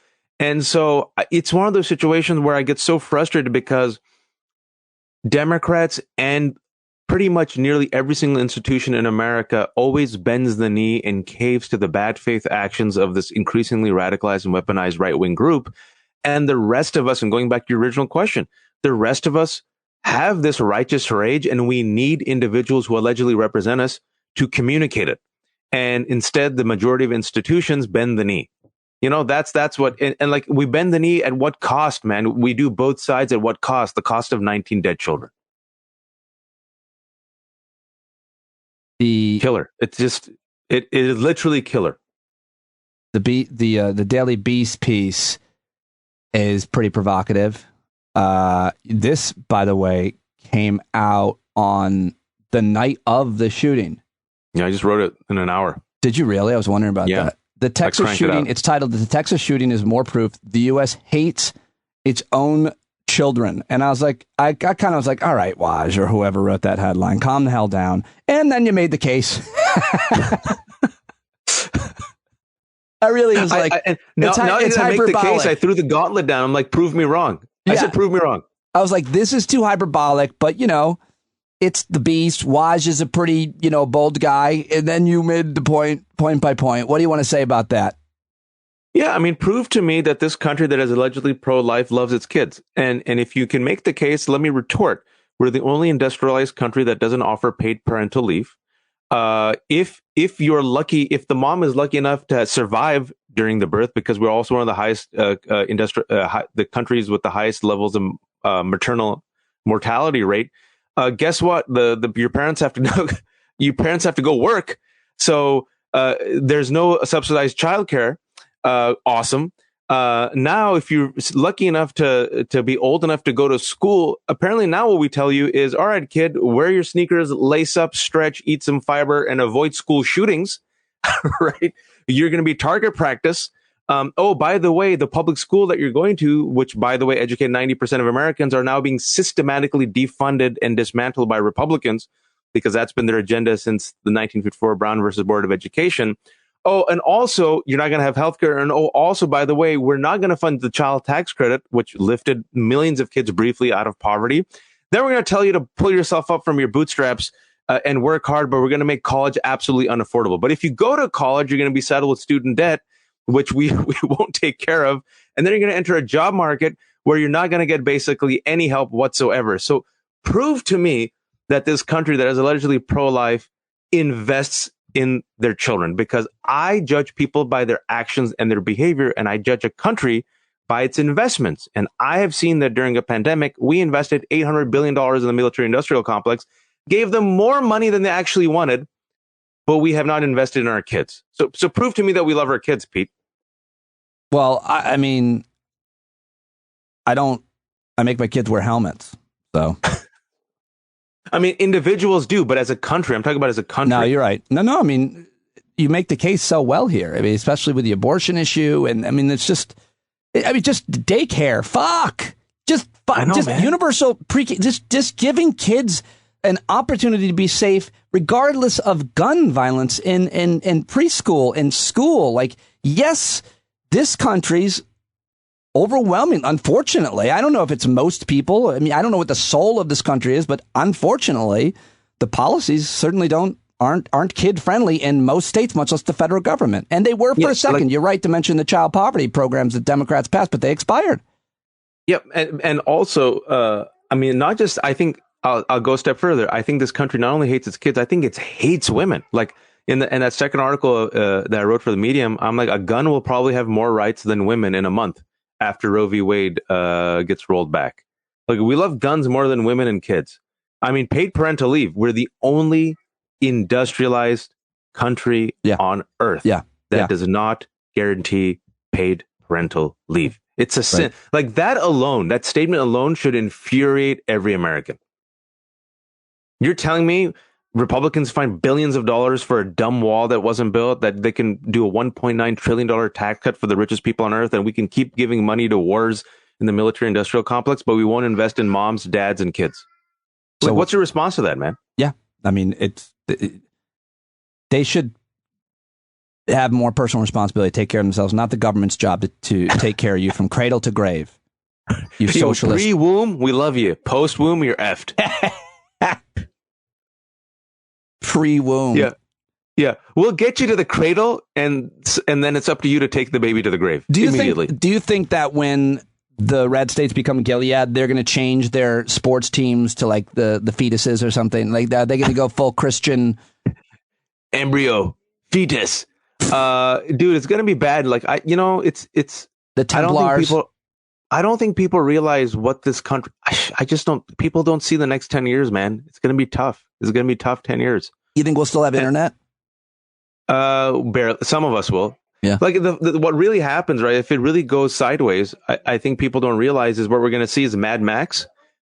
And so it's one of those situations where I get so frustrated because Democrats and pretty much nearly every single institution in America always bends the knee and caves to the bad faith actions of this increasingly radicalized and weaponized right-wing group. And the rest of us, and going back to your original question, the rest of us have this righteous rage, and we need individuals who allegedly represent us to communicate it. and instead the majority of institutions bend the knee. You know, that's what, and like we bend the knee at what cost, man? We do both sides at what cost? The cost of 19 dead children. The killer. It's just, it is literally killer. The Daily Beast piece is pretty provocative. This, by the way, came out on the night of the shooting. Yeah, I just wrote it in an hour. Did you really? I was wondering about that. The Texas shooting, it's titled, "The Texas Shooting is More Proof the U.S. Hates Its Own Children." And I was like, I kind of was like, all right, Waj, or whoever wrote that headline, calm the hell down. And then you made the case. I really was like, now that I make the case, I threw the gauntlet down. I'm like, prove me wrong. I said, prove me wrong. I was like, this is too hyperbolic, but you know, it's the Beast. Waj is a pretty, bold guy. And then you made the point by point. What do you want to say about that? Yeah, I mean, prove to me that this country that is allegedly pro-life loves its kids. And if you can make the case, let me retort. We're the only industrialized country that doesn't offer paid parental leave. If you're lucky, if the mom is lucky enough to survive during the birth, because we're also one of the highest the countries with the highest levels of maternal mortality rate. Guess what? Your parents have to go. You parents have to go work. So there's no subsidized childcare. Awesome. Now, if you're lucky enough to be old enough to go to school, apparently now what we tell you is, all right, kid, wear your sneakers, lace up, stretch, eat some fiber, and avoid school shootings, right? You're going to be target practice. Oh, by the way, the public school that you're going to, which, by the way, educate 90% of Americans, are now being systematically defunded and dismantled by Republicans, because that's been their agenda since the 1954 Brown versus Board of Education. Oh, and also, you're not going to have healthcare. And also, by the way, we're not going to fund the child tax credit, which lifted millions of kids briefly out of poverty. Then we're going to tell you to pull yourself up from your bootstraps and work hard, but we're going to make college absolutely unaffordable. But if you go to college, you're going to be saddled with student debt, which we won't take care of. And then you're going to enter a job market where you're not going to get basically any help whatsoever. So prove to me that this country that is allegedly pro-life invests in their children, because I judge people by their actions and their behavior, and I judge a country by its investments. And I have seen that during a pandemic, we invested $800 billion in the military industrial complex, gave them more money than they actually wanted, but we have not invested in our kids. So prove to me that we love our kids, Pete. Well, I mean, I make my kids wear helmets, so. I mean, individuals do, but as a country, I'm talking about as a country. No, you're right. No. I mean, you make the case so well here. I mean, especially with the abortion issue. And I mean, just daycare. Fuck. Just universal just giving kids an opportunity to be safe, regardless of gun violence in preschool and school. Like, yes, this country's overwhelming, unfortunately. I don't know if it's most people. I mean, I don't know what the soul of this country is, but unfortunately, the policies certainly aren't kid friendly in most states, much less the federal government. And they were for a second. You're right to mention the child poverty programs that Democrats passed, but they expired. Yep, and also, I mean, not just. I think I'll go a step further. I think this country not only hates its kids, I think it hates women. Like in that second article that I wrote for the Medium, I'm like, a gun will probably have more rights than women in a month after Roe v. Wade gets rolled back. Like, we love guns more than women and kids. I mean, paid parental leave. We're the only industrialized country on earth that does not guarantee paid parental leave. It's a sin. Like, that alone, that statement alone should infuriate every American. You're telling me Republicans find billions of dollars for a dumb wall that wasn't built, that they can do a $1.9 trillion tax cut for the richest people on earth, and we can keep giving money to wars in the military industrial complex, but we won't invest in moms, dads, and kids. So what's your response to that, man? Yeah. I mean, they should have more personal responsibility, take care of themselves, not the government's job to take care of you from cradle to grave. You socialist. Pre-womb, we love you. Post-womb, you're effed. Pre-womb. Yeah. We'll get you to the cradle, and then it's up to you to take the baby to the grave immediately. Do you think that when the red states become Gilead, they're going to change their sports teams to like the fetuses or something like that? They're going to go full Christian embryo fetus. Dude, it's gonna be bad. Like it's the Templars. I don't think people realize what this country. I just don't. People don't see the next 10 years, man. It's gonna be tough. It's gonna be tough 10 years. You think we'll still have internet? Barely. Some of us will. Yeah. Like what really happens, right? If it really goes sideways, I think people don't realize is what we're gonna see is Mad Max,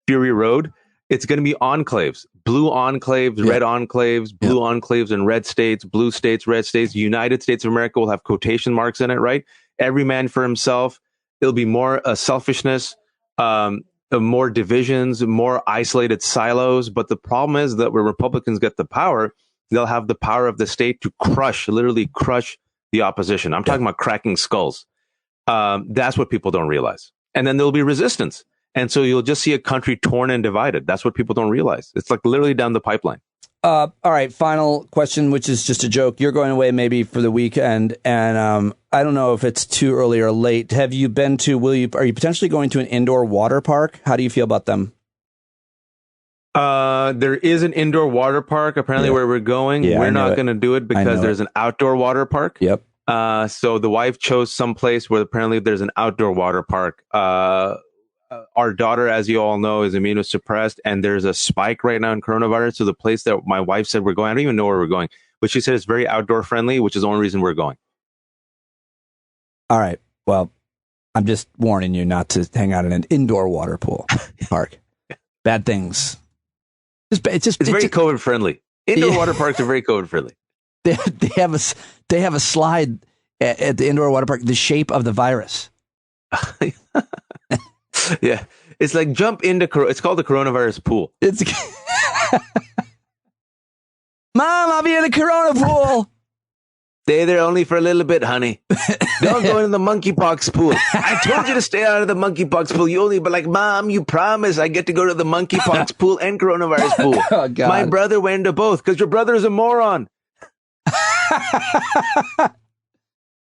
Fury Road. It's gonna be enclaves, blue enclaves, red enclaves, blue enclaves in red states, blue states, red states. United States of America will have quotation marks in it, right? Every man for himself. It'll be more selfishness, more divisions, more isolated silos. But the problem is that when Republicans get the power, they'll have the power of the state to literally crush the opposition. I'm talking about cracking skulls. That's what people don't realize. And then there'll be resistance. And so you'll just see a country torn and divided. That's what people don't realize. It's like literally down the pipeline. All right, final question, which is just a joke. You're going away maybe for the weekend, and I don't know if it's too early or late. Have you been to? Are you potentially going to an indoor water park? How do you feel about them? There is an indoor water park apparently where we're going. We're not going to do it because there's an outdoor water park. Yep. So the wife chose some place where apparently there's an outdoor water park. Our daughter, as you all know, is immunosuppressed, and there's a spike right now in coronavirus. So the place that my wife said we're going, I don't even know where we're going, but she said it's very outdoor friendly, which is the only reason we're going. All right. Well, I'm just warning you not to hang out in an indoor water pool park. Bad things. It's very COVID friendly. Indoor water parks are very COVID friendly. They have a slide at the indoor water park, the shape of the virus. Yeah, it's like jump into. It's called the coronavirus pool. Mom, I'll be in the corona pool. Stay there only for a little bit, honey. Don't go into the monkeypox pool. I told you to stay out of the monkeypox pool. You only, but like, Mom, you promise I get to go to the monkeypox pool and coronavirus pool. Oh, God. My brother went to both because your brother is a moron.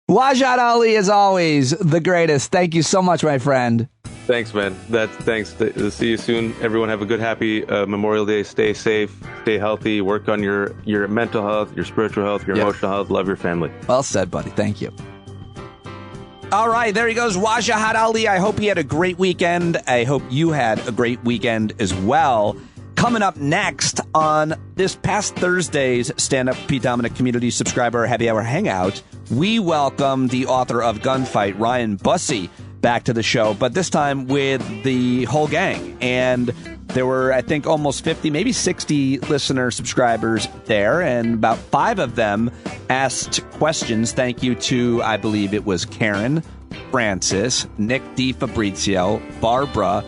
Wajahat Ali, as always, the greatest. Thank you so much, my friend. Thanks, man. Thanks. See you soon. Everyone have a good, happy Memorial Day. Stay safe, stay healthy, work on your mental health, your spiritual health, your emotional health. Love your family. Well said, buddy. Thank you. All right, there he goes, Wajahat Ali. I hope he had a great weekend. I hope you had a great weekend as well. Coming up next on this past Thursday's Stand Up Pete Dominic Community Subscriber Happy Hour Hangout, we welcome the author of Gunfight, Ryan Busse, back to the show, but this time with the whole gang. And there were, I think, almost 50, maybe 60 listener subscribers there, and about 5 of them asked questions. Thank you to, I believe it was Karen, Francis, Nick DiFabrizio, Barbara,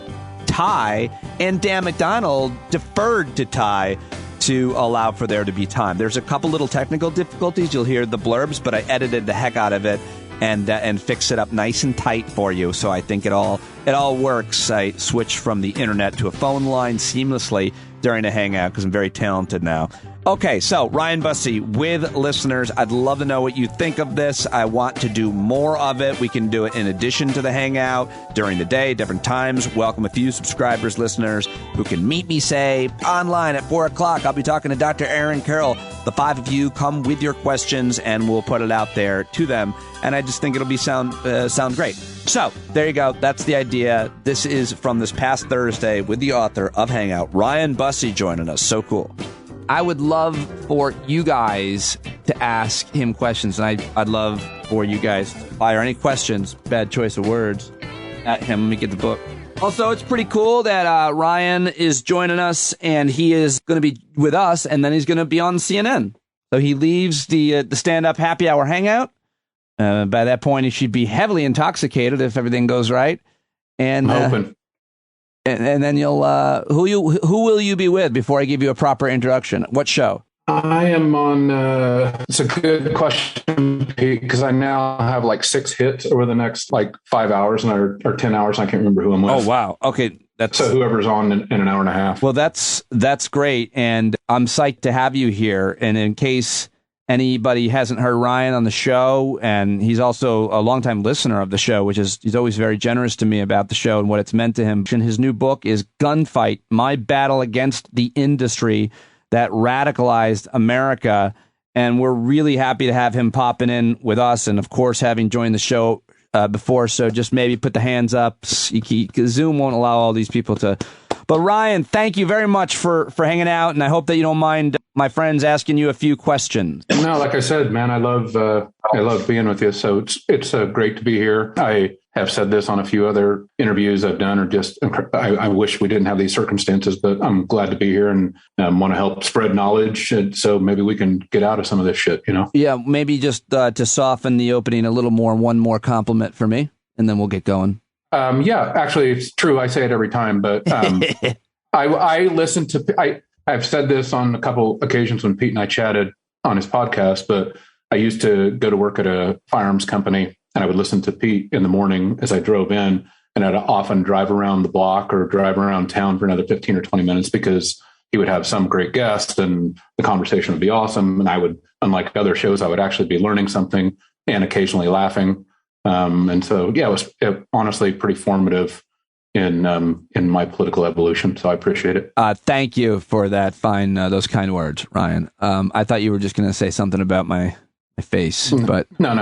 Ty, and Dan McDonald deferred to Ty to allow for there to be time. There's a couple little technical difficulties. You'll hear the blurbs, but I edited the heck out of it and fix it up nice and tight for you. So I think it all works. I switched from the internet to a phone line seamlessly during the hangout because I'm very talented now. Okay, so Ryan Busse with listeners. I'd love to know what you think of this. I want to do more of it. We can do it in addition to the hangout during the day, different times. Welcome a few subscribers, listeners, who can meet me, say, online at 4 o'clock. I'll be talking to Dr. Aaron Carroll. The 5 of you come with your questions, and we'll put it out there to them. And I just think it'll be sound great. So there you go. That's the idea. This is from this past Thursday with the author of Hangout, Ryan Busse, joining us. So cool. I would love for you guys to ask him questions, and I'd love for you guys to fire any questions, bad choice of words, at him. Let me get the book. Also, it's pretty cool that Ryan is joining us, and he is going to be with us, and then he's going to be on CNN. So he leaves the stand-up happy hour hangout. By that point, he should be heavily intoxicated if everything goes right. And I'm hoping. And then you'll who will you be with before I give you a proper introduction? What show? I am on. It's a good question, Pete, because I now have like 6 hits over the next like 5 hours or 10 hours. I can't remember who I'm with. Oh wow! Okay, so whoever's on in an hour and a half. Well, that's great, and I'm psyched to have you here. And in case anybody hasn't heard Ryan on the show, and he's also a longtime listener of the show, which is he's always very generous to me about the show and what it's meant to him. And his new book is Gunfight: My Battle Against the Industry That Radicalized America. And we're really happy to have him popping in with us. And of course, having joined the show before. So just maybe put the hands up. Zoom won't allow all these people to. But Ryan, thank you very much for hanging out. And I hope that you don't mind my friends asking you a few questions. No, like I said, man, I love being with you. So it's great to be here. I have said this on a few other interviews I've done, or just I wish we didn't have these circumstances, but I'm glad to be here and want to help spread knowledge. And so maybe we can get out of some of this shit, you know? Yeah, maybe just to soften the opening a little more, one more compliment for me, and then we'll get going. Yeah, actually, it's true. I say it every time, but I listen to. I've said this on a couple occasions when Pete and I chatted on his podcast, but I used to go to work at a firearms company, and I would listen to Pete in the morning as I drove in, and I'd often drive around the block or drive around town for another 15 or 20 minutes because he would have some great guest and the conversation would be awesome. And I would, unlike other shows, I would actually be learning something and occasionally laughing. And so, yeah, it was honestly pretty formative in my political evolution. So I appreciate it. Thank you for that those kind words, Ryan. I thought you were just going to say something about my face, but no,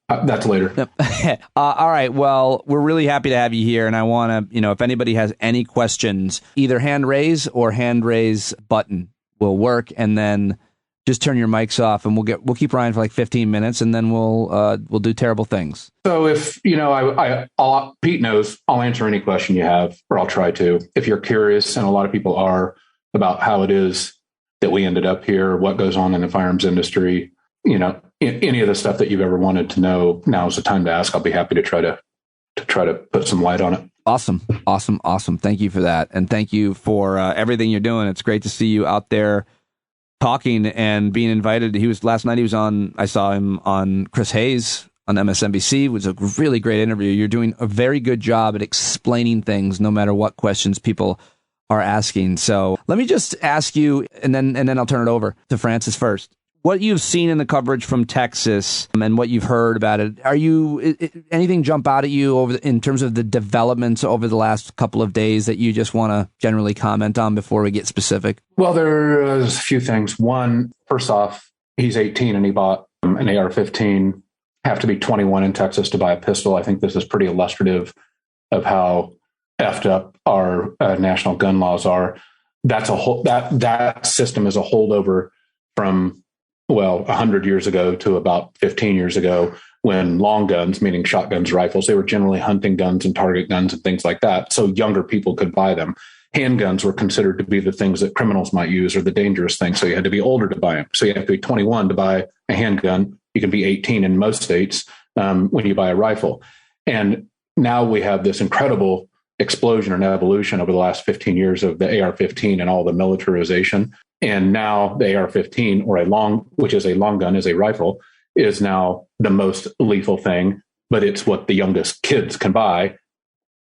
that's later. Yep. All right. Well, we're really happy to have you here. And I want to, if anybody has any questions, either hand raise or hand raise button will work. And then just turn your mics off, and we'll keep Ryan for like 15 minutes, and then we'll do terrible things. So if Pete knows, I'll answer any question you have, or I'll try to. If you're curious, and a lot of people are, about how it is that we ended up here, what goes on in the firearms industry, any of the stuff that you've ever wanted to know, now is the time to ask. I'll be happy to try to put some light on it. Awesome. Thank you for that, and thank you for everything you're doing. It's great to see you out there talking and being invited. Last night I saw him on Chris Hayes on MSNBC. It was a really great interview. You're doing a very good job at explaining things no matter what questions people are asking. So let me just ask you, and then I'll turn it over to Francis first. What you've seen in the coverage from Texas and what you've heard about it, anything jump out at you in terms of the developments over the last couple of days that you just want to generally comment on before we get specific? Well, there's a few things. One, first off, he's 18 and he bought an AR-15. Have to be 21 in Texas to buy a pistol. I think this is pretty illustrative of how effed up our national gun laws are. That's that system is a holdover from 100 years ago to about 15 years ago, when long guns, meaning shotguns, rifles, they were generally hunting guns and target guns and things like that. So younger people could buy them. Handguns were considered to be the things that criminals might use, or the dangerous things. So you had to be older to buy them. So you have to be 21 to buy a handgun. You can be 18 in most states when you buy a rifle. And now we have this incredible explosion and evolution over the last 15 years of the AR-15 and all the militarization. And now the AR-15, which is a long gun, is a rifle, is now the most lethal thing, but it's what the youngest kids can buy.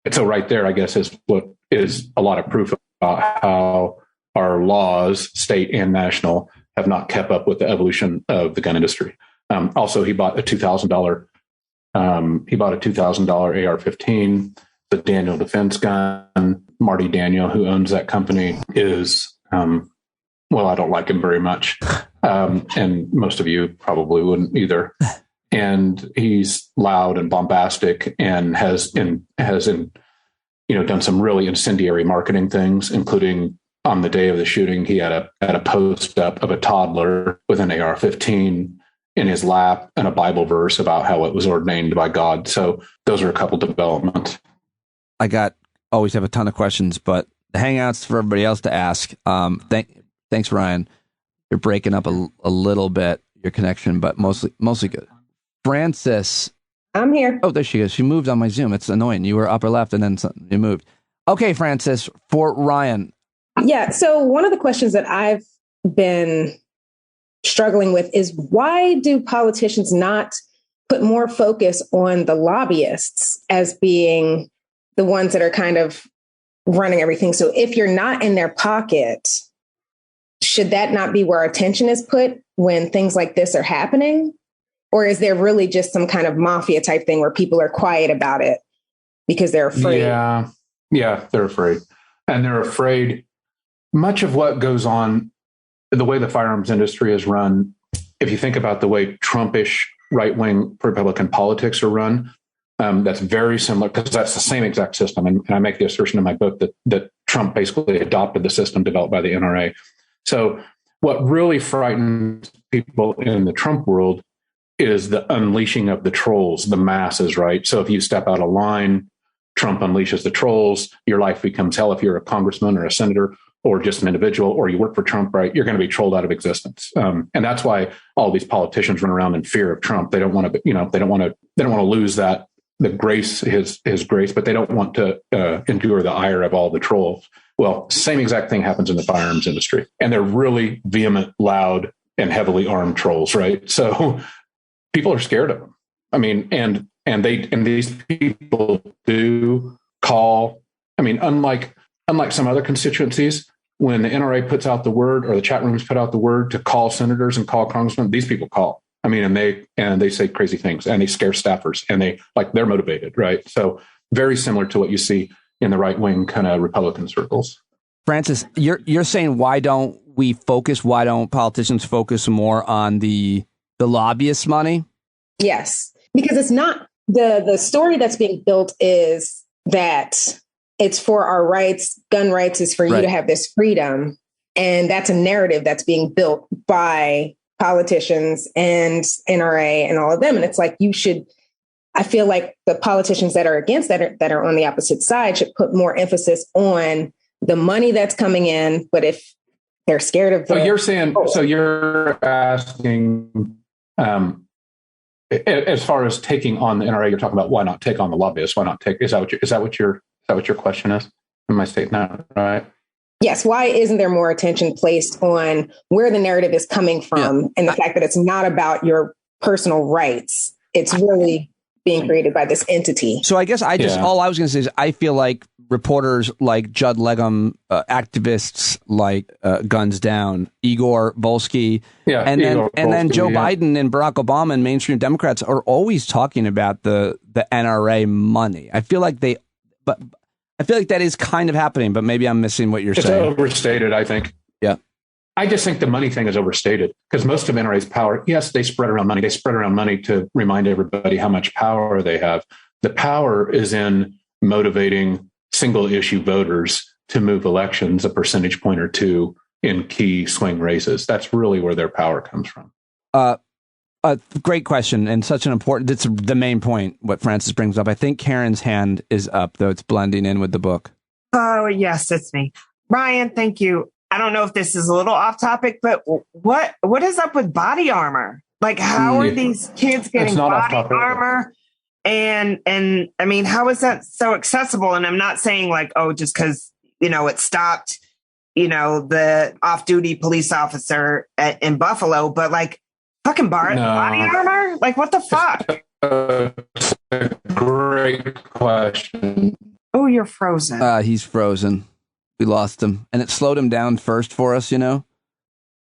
And so right there, I guess, is what is a lot of proof about how our laws, state and national, have not kept up with the evolution of the gun industry. Also, he bought a $2,000 AR-15, the Daniel Defense gun. Marty Daniel, who owns that company, is I don't like him very much. And most of you probably wouldn't either. And he's loud and bombastic and has done some really incendiary marketing things, including on the day of the shooting, he had a post up of a toddler with an AR-15 in his lap and a Bible verse about how it was ordained by God. So those are a couple developments. Always have a ton of questions, but the Hangouts for everybody else to ask. Thanks, Ryan. You're breaking up a little bit, your connection, but mostly good. Francis. I'm here. Oh, there she is. She moved on my Zoom. It's annoying. You were upper left and then you moved. Okay, Francis, for Ryan. Yeah. So one of the questions that I've been struggling with is, why do politicians not put more focus on the lobbyists as being the ones that are kind of running everything? So if you're not in their pocket, should that not be where attention is put when things like this are happening? Or is there really just some kind of mafia type thing where people are quiet about it because they're afraid? Yeah, they're afraid. And they're afraid. Much of what goes on the way the firearms industry is run, if you think about the way Trumpish right-wing Republican politics are run, that's very similar, because that's the same exact system. And I make the assertion in my book that Trump basically adopted the system developed by the NRA. So what really frightens people in the Trump world is the unleashing of the trolls, the masses, right? So if you step out of line, Trump unleashes the trolls, your life becomes hell. If you're a congressman or a senator or just an individual, or you work for Trump, right, you're going to be trolled out of existence. And that's why all these politicians run around in fear of Trump. They don't want to, they don't want to lose that, the grace, his grace, but they don't want to endure the ire of all the trolls. Well, same exact thing happens in the firearms industry, and they're really vehement, loud, and heavily armed trolls, right? So people are scared of them. I mean, and these people do call. I mean, unlike some other constituencies, when the NRA puts out the word, or the chat rooms put out the word to call senators and call congressmen, these people call. I mean, and they say crazy things, and they scare staffers, and they're motivated, right? So very similar to what you see in the right wing kind of Republican circles. Francis, you're saying why don't politicians focus more on the lobbyist money? Yes, because it's not the story that's being built is that it's for our rights. Gun rights is for you to have this freedom. And that's a narrative that's being built by politicians and NRA and all of them. And it's like, I feel like the politicians that are against that are on the opposite side should put more emphasis on the money that's coming in. But if they're scared of so you're asking, as far as taking on the NRA, you're talking about why not take on the lobbyists? Why not take? Is that what your question is? Am I stating that right? Yes. Why isn't there more attention placed on where the narrative is coming from, and the fact that it's not about your personal rights? It's really being created by this entity. So I guess all I was going to say is I feel like reporters like Judd Legum, activists like Guns Down, Igor Volsky, and then Joe Biden and Barack Obama and mainstream Democrats are always talking about the NRA money. I feel like that is kind of happening, but maybe I'm missing what you're saying. It's overstated, I think. Yeah. I just think the money thing is overstated, because most of NRA's power, yes, they spread around money. They spread around money to remind everybody how much power they have. The power is in motivating single issue voters to move elections a percentage point or two in key swing races. That's really where their power comes from. Great question, and such an important, it's the main point, what Francis brings up. I think Karen's hand is up, though it's blending in with the book. Oh, yes, it's me. Ryan, thank you. I don't know if this is a little off topic, but what is up with body armor? Like, how are these kids getting body armor? And I mean, how is that so accessible? And I'm not saying like, oh, just because, it stopped, the off-duty police officer in Buffalo, but like fucking body armor? Like, what the fuck? It's a great question. Oh, you're frozen. He's frozen. We lost him, and it slowed him down first for us,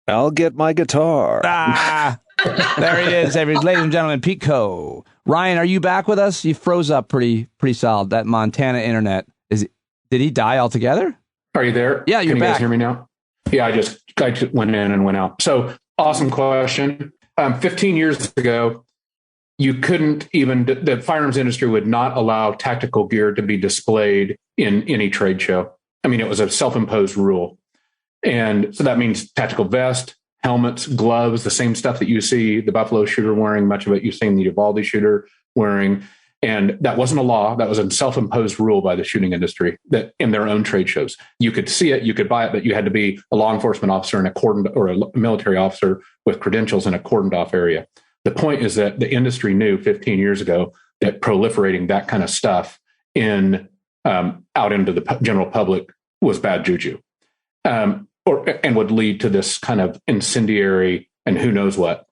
I'll get my guitar. There he is, ladies and gentlemen, Pete Coe. Ryan, are you back with us? You froze up pretty solid. That Montana internet, did he die altogether? Are you there? Yeah, you're back. Can you guys hear me now? Yeah, I just went in and went out. So awesome question. 15 years ago, you couldn't the firearms industry would not allow tactical gear to be displayed in any trade show. I mean, it was a self-imposed rule. And so that means tactical vest, helmets, gloves, the same stuff that you see the Buffalo shooter wearing, much of it you've seen the Uvalde shooter wearing. And that wasn't a law. That was a self-imposed rule by the shooting industry that in their own trade shows. You could see it, you could buy it, but you had to be a law enforcement officer in a cordoned, or a military officer with credentials in a cordoned off area. The point is that the industry knew 15 years ago that proliferating that kind of stuff out into the general public was bad juju, and would lead to this kind of incendiary and who knows what.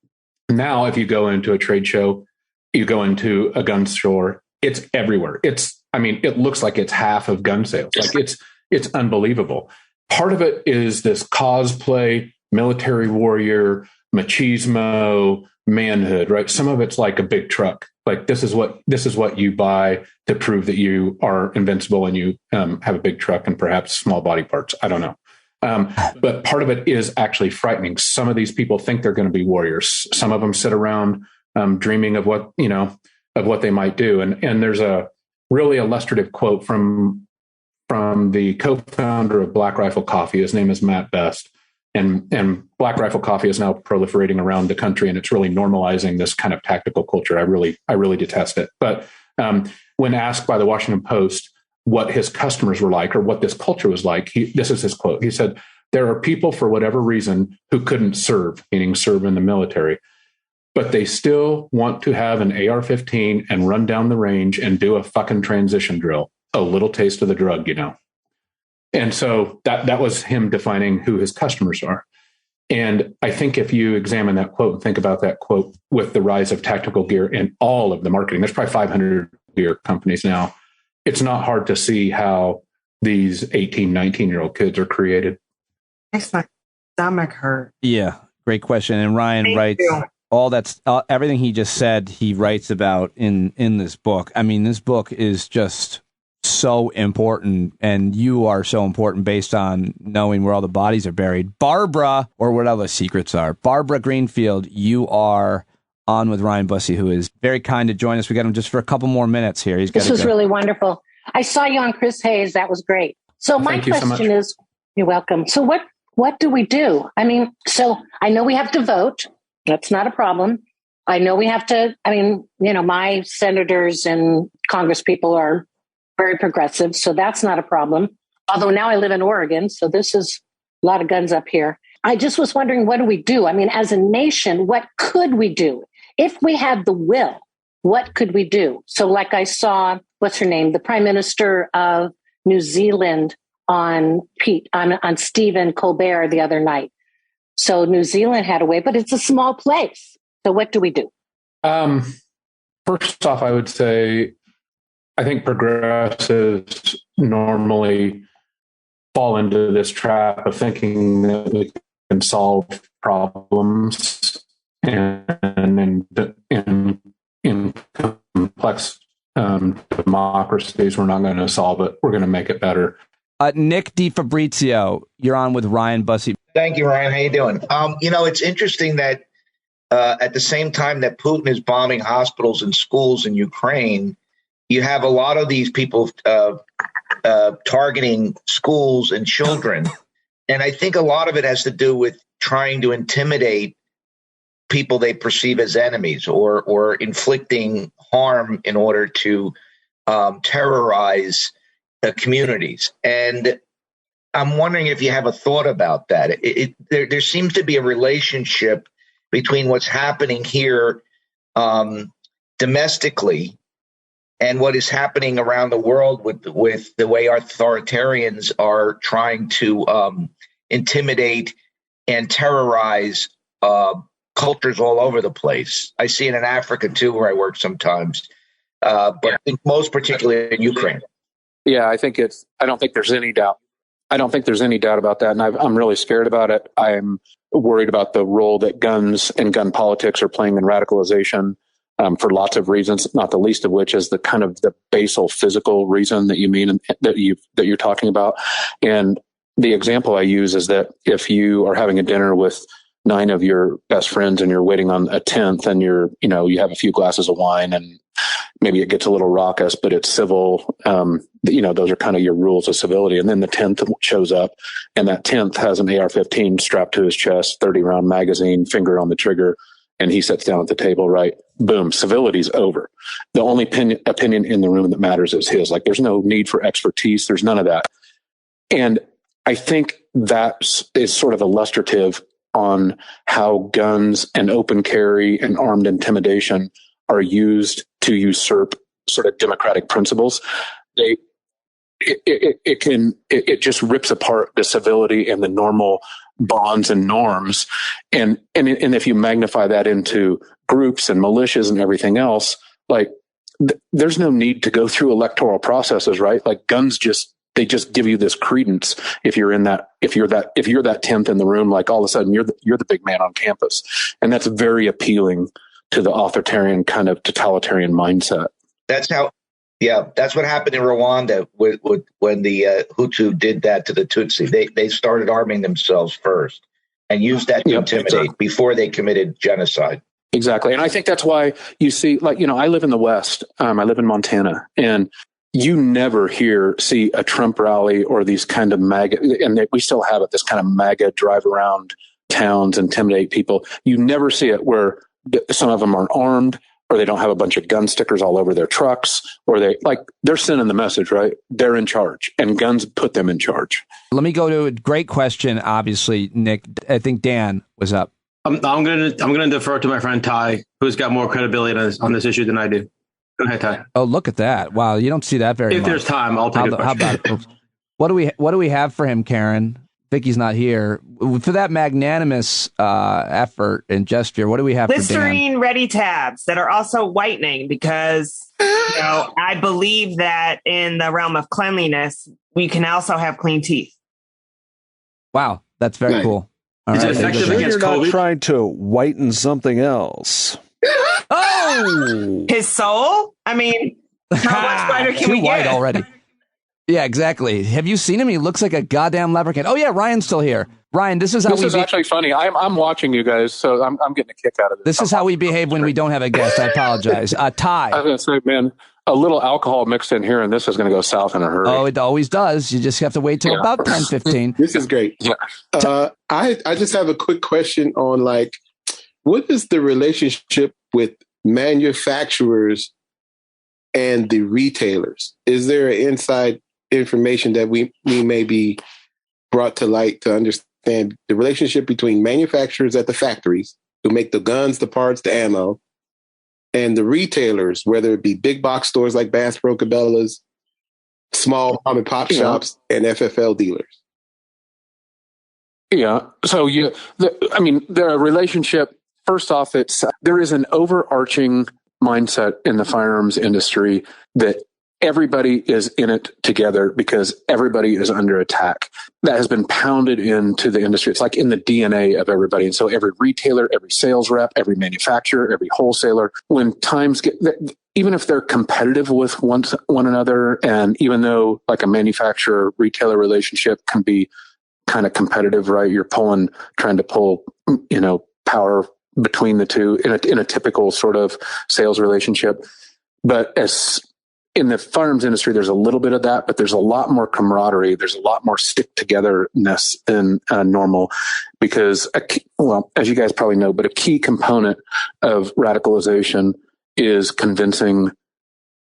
Now, if you go into a trade show, you go into a gun store, it's everywhere. It looks like it's half of gun sales. Like it's unbelievable. Part of it is this cosplay, military warrior, machismo, manhood, right? Some of it's like a big truck. Like this is what you buy to prove that you are invincible and you have a big truck and perhaps small body parts. I don't know. But part of it is actually frightening. Some of these people think they're going to be warriors. Some of them sit around dreaming of what they might do. And there's a really illustrative quote from the co-founder of Black Rifle Coffee. His name is Matt Best. And Black Rifle Coffee is now proliferating around the country, and it's really normalizing this kind of tactical culture. I really detest it. But when asked by the Washington Post what his customers were like or what this culture was like, this is his quote. He said, "There are people for whatever reason who couldn't serve," meaning serve in the military, "but they still want to have an AR-15 and run down the range and do a fucking transition drill. A little taste of the drug, you know." And so that was him defining who his customers are. And I think if you examine that quote and think about that quote with the rise of tactical gear in all of the marketing, there's probably 500 gear companies now. It's not hard to see how these 18, 19-year-old kids are created. Makes my stomach hurt. Yeah, great question. And Ryan writes all that's everything he just said. He writes about in this book. I mean, this book is just so important, and you are so important based on knowing where all the bodies are buried. Barbara, or what other secrets are. Barbara Greenfield, you are on with Ryan Busse, who is very kind to join us. We got him just for a couple more minutes here. This was really wonderful. I saw you on Chris Hayes. That was great. So my question is, you're welcome. So what do we do? I mean, so I know we have to vote. That's not a problem. I know we have to, my senators and Congress people are very progressive, so that's not a problem. Although now I live in Oregon, so this is a lot of guns up here. I just was wondering, what do we do? I mean, as a nation, what could we do? If we had the will, what could we do? So like I saw, what's her name? The Prime Minister of New Zealand on Stephen Colbert the other night. So New Zealand had a way, but it's a small place. So what do we do? First off, I would say, I think progressives normally fall into this trap of thinking that we can solve problems, and in complex democracies, we're not going to solve it. We're going to make it better. Nick DiFabrizio, you're on with Ryan Busse. Thank you, Ryan. How you doing? It's interesting that at the same time that Putin is bombing hospitals and schools in Ukraine, you have a lot of these people targeting schools and children. And I think a lot of it has to do with trying to intimidate people they perceive as enemies, or inflicting harm in order to terrorize communities. And I'm wondering if you have a thought about that. There seems to be a relationship between what's happening here domestically and what is happening around the world with the way authoritarians are trying to intimidate and terrorize cultures all over the place. I see it in Africa too, where I work sometimes, but I think most particularly in Ukraine. Yeah, I don't think there's any doubt. I don't think there's any doubt about that, and I'm really scared about it. I'm worried about the role that guns and gun politics are playing in radicalization. For lots of reasons, not the least of which is the kind of the basal physical reason that you mean that you're talking about. And the example I use is that if you are having a dinner with 9 of your best friends and you're waiting on a 10th, and you have a few glasses of wine and maybe it gets a little raucous, but it's civil. Those are kind of your rules of civility. And then the 10th shows up, and that 10th has an AR-15 strapped to his chest, 30-round magazine, finger on the trigger, and he sits down at the table, right? Boom, civility's over. The only opinion in the room that matters is his. Like, there's no need for expertise. There's none of that. And I think that is sort of illustrative on how guns and open carry and armed intimidation are used to usurp sort of democratic principles. It just rips apart the civility and the normal bonds and norms. And if you magnify that into groups and militias and everything else, like there's no need to go through electoral processes, right? Like guns they just give you this credence if you're that 10th in the room, like all of a sudden you're the big man on campus. And that's very appealing to the authoritarian kind of totalitarian mindset. That's how Yeah, that's what happened in Rwanda when the Hutu did that to the Tutsi. They started arming themselves first and used that to intimidate before they committed genocide. Exactly. And I think that's why you see, like, I live in the West. I live in Montana, and you never see a Trump rally or these kind of MAGA, and we still have it, this kind of MAGA drive around towns, intimidate people. You never see it where some of them aren't armed, or they don't have a bunch of gun stickers all over their trucks, or they're sending the message, right? They're in charge, and guns put them in charge. Let me go to a great question. Obviously, Nick, I think Dan was up. I'm gonna defer to my friend Ty, who's got more credibility on this issue than I do. Go ahead, Ty. Oh, look at that! Wow, you don't see that very much. If there's time, I'll take it. How about it? What do we have for him, Karen? Vicky's not here for that magnanimous effort and gesture. What do we have for Dan? Listerine ready tabs that are also whitening, because I believe that in the realm of cleanliness, we can also have clean teeth. Wow, that's very cool. Is it effective against COVID? You're not trying to whiten something else. Oh, his soul. I mean, how much whiter can we get? Too white already. Yeah, exactly. Have you seen him? He looks like a goddamn leprechaun. Oh yeah, Ryan's still here. Ryan, this is how this is actually funny. I'm watching you guys, so I'm getting a kick out of this. This is how we behave when we don't have a guest. I apologize. Ty. I was going to say, man, a little alcohol mixed in here, and this is going to go south in a hurry. Oh, it always does. You just have to wait till about 10:15. This is great. Yeah. I just have a quick question on what is the relationship with manufacturers and the retailers? Is there an inside information that we may be brought to light to understand the relationship between manufacturers at the factories who make the guns, the parts, the ammo, and the retailers, whether it be big box stores like Bass Pro Cabela's, small mom and pop shops, and FFL dealers? Yeah. So the relationship, first off, there is an overarching mindset in the firearms industry that everybody is in it together because everybody is under attack. That has been pounded into the industry. It's like in the DNA of everybody. And so every retailer, every sales rep, every manufacturer, every wholesaler, when times get, even if they're competitive with one another, and even though like a manufacturer retailer relationship can be kind of competitive, right? You're trying to pull, power between the two in a typical sort of sales relationship. But as in the firearms industry, there's a little bit of that, but there's a lot more camaraderie. There's a lot more stick togetherness than normal, because, as you guys probably know, but a key component of radicalization is convincing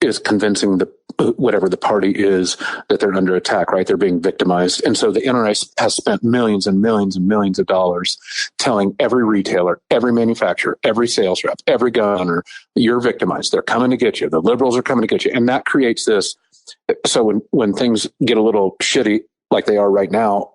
the whatever the party is that they're under attack, right? They're being victimized. And so the NRA has spent millions and millions and millions of dollars telling every retailer, every manufacturer, every sales rep, every gun owner, you're victimized. They're coming to get you. The liberals are coming to get you. And that creates this. So when things get a little shitty, like they are right now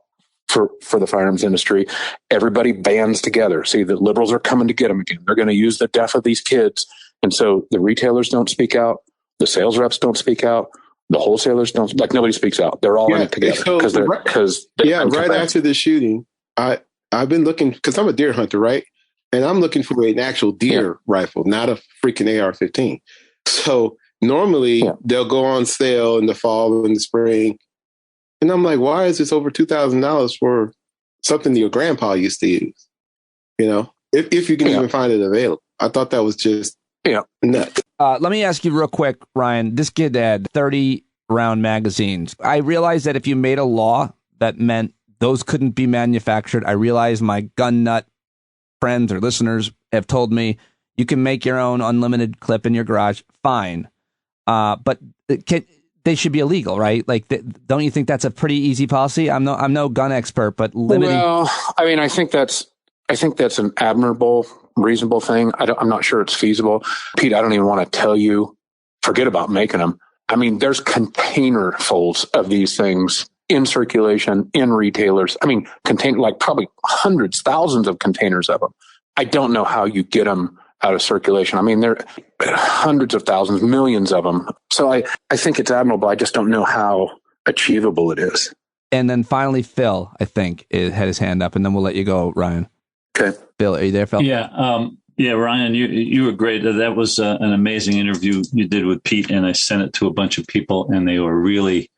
for the firearms industry, everybody bands together. See, the liberals are coming to get them again. They're going to use the death of these kids. And so the retailers don't speak out. The sales reps don't speak out. The wholesalers don't, nobody speaks out. They're all in it together right after the shooting, I've been looking, because I'm a deer hunter, right? And I'm looking for an actual deer rifle, not a freaking AR-15. So normally they'll go on sale in the fall and the spring. And I'm like, why is this over $2,000 for something your grandpa used to use? If you can even find it available. I thought that was just nuts. Let me ask you real quick, Ryan. This kid had 30 round magazines. I realized that if you made a law that meant those couldn't be manufactured, I realize my gun nut friends or listeners have told me you can make your own unlimited clip in your garage. Fine. But they should be illegal, right? Don't you think that's a pretty easy policy? I'm no gun expert, but limiting. Well, I mean, I think that's an admirable, reasonable thing. I'm not sure it's feasible. Pete, I don't even want to tell you, forget about making them. I mean, there's container folds of these things in circulation, in retailers. I mean, probably hundreds, thousands of containers of them. I don't know how you get them out of circulation. I mean, there are hundreds of thousands, millions of them. So I think it's admirable. I just don't know how achievable it is. And then finally, Phil, I think, had his hand up, and then we'll let you go, Ryan. Okay. Bill, are you there, Phil? Yeah. Yeah, Ryan, you were great. That was an amazing interview you did with Pete, and I sent it to a bunch of people, and they were really,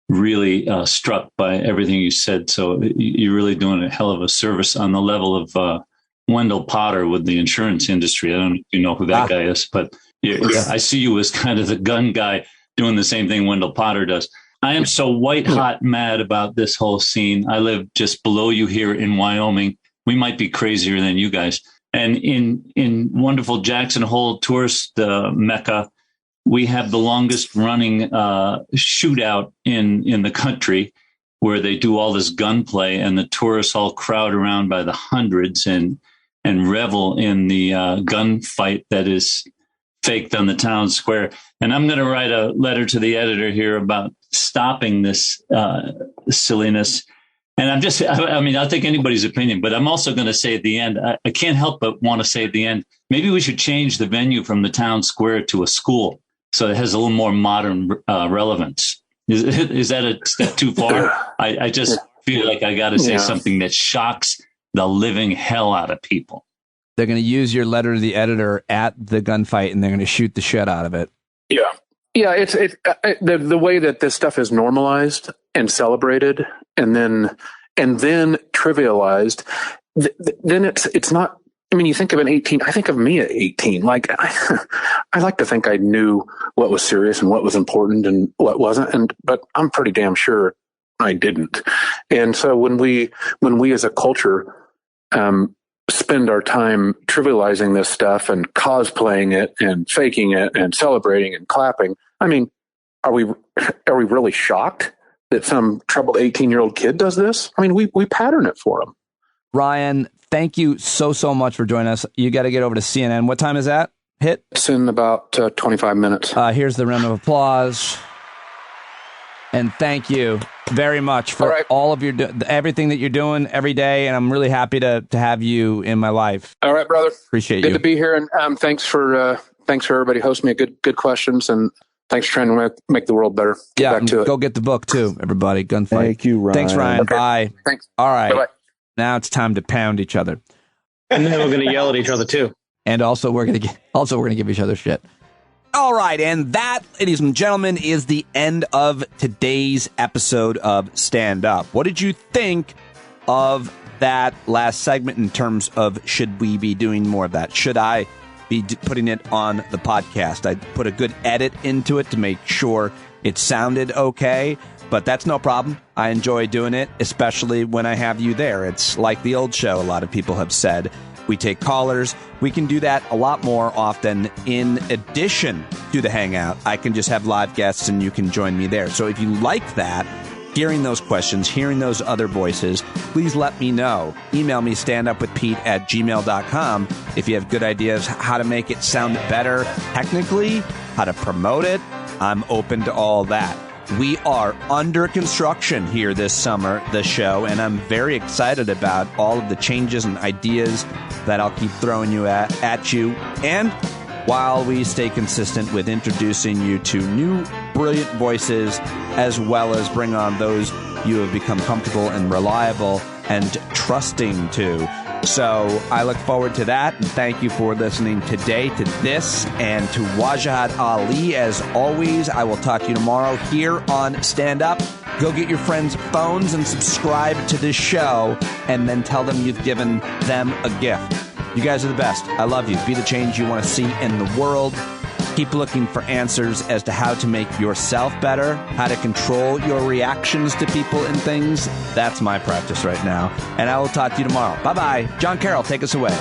really struck by everything you said. So you're really doing a hell of a service on the level of Wendell Potter with the insurance industry. I don't know if you know who that guy is, but I see you as kind of the gun guy doing the same thing Wendell Potter does. I am so white hot mad about this whole scene. I live just below you here in Wyoming. We might be crazier than you guys. And in wonderful Jackson Hole tourist Mecca, we have the longest running shootout in the country, where they do all this gunplay, and the tourists all crowd around by the hundreds and revel in the gunfight that is faked on the town square. And I'm going to write a letter to the editor here about stopping this silliness. And I'll take anybody's opinion, but I'm also going to say at the end, I can't help but want to say at the end, maybe we should change the venue from the town square to a school so it has a little more modern relevance. Is that a step too far? I just feel like I got to say something that shocks the living hell out of people. They're going to use your letter to the editor at the gunfight, and they're going to shoot the shit out of it. Yeah. Yeah, it's the way that this stuff is normalized and celebrated, and then trivialized. Then it's not. I mean, you think of an 18. I think of me at 18. Like I like to think I knew what was serious and what was important and what wasn't, but I'm pretty damn sure I didn't. And so when we as a culture spend our time trivializing this stuff and cosplaying it and faking it and celebrating and clapping, I mean, are we really shocked that some troubled 18-year-old kid does this? I mean, we pattern it for them. Ryan, thank you so much for joining us. You got to get over to CNN. What time is that? It's in about 25 minutes. Here's the round of applause. And thank you very much for all of everything that you're doing every day. And I'm really happy to have you in my life. All right, brother. Appreciate you. Good to be here. And thanks for everybody hosting me. Good questions. And thanks for trying to make the world better. Get back to it. Go get the book too, everybody. Gunfight. Thank you, Ryan. Thanks, Ryan. Okay. Bye. Thanks. All right. Bye-bye. Now it's time to pound each other. And then we're going to yell at each other too. And also we're going to give each other shit. All right, and that, ladies and gentlemen, is the end of today's episode of Stand Up. What did you think of that last segment in terms of should we be doing more of that? Should I be putting it on the podcast? I put a good edit into it to make sure it sounded okay, but that's no problem. I enjoy doing it, especially when I have you there. It's like the old show, a lot of people have said. We take callers. We can do that a lot more often. In addition to the Hangout, I can just have live guests and you can join me there. So if you like that, hearing those questions, hearing those other voices, please let me know. Email me standupwithpete@gmail.com if you have good ideas how to make it sound better technically, how to promote it. I'm open to all that. We are under construction here this summer, the show, and I'm very excited about all of the changes and ideas that I'll keep throwing you at you. And while we stay consistent with introducing you to new, brilliant voices, as well as bring on those you have become comfortable and reliable and trusting to. So I look forward to that, and thank you for listening today to this and to Wajahat Ali. As always, I will talk to you tomorrow here on Stand Up. Go get your friends' phones and subscribe to this show, and then tell them you've given them a gift. You guys are the best. I love you. Be the change you want to see in the world. Keep looking for answers as to how to make yourself better, how to control your reactions to people and things. That's my practice right now. And I will talk to you tomorrow. Bye-bye. John Carroll, take us away.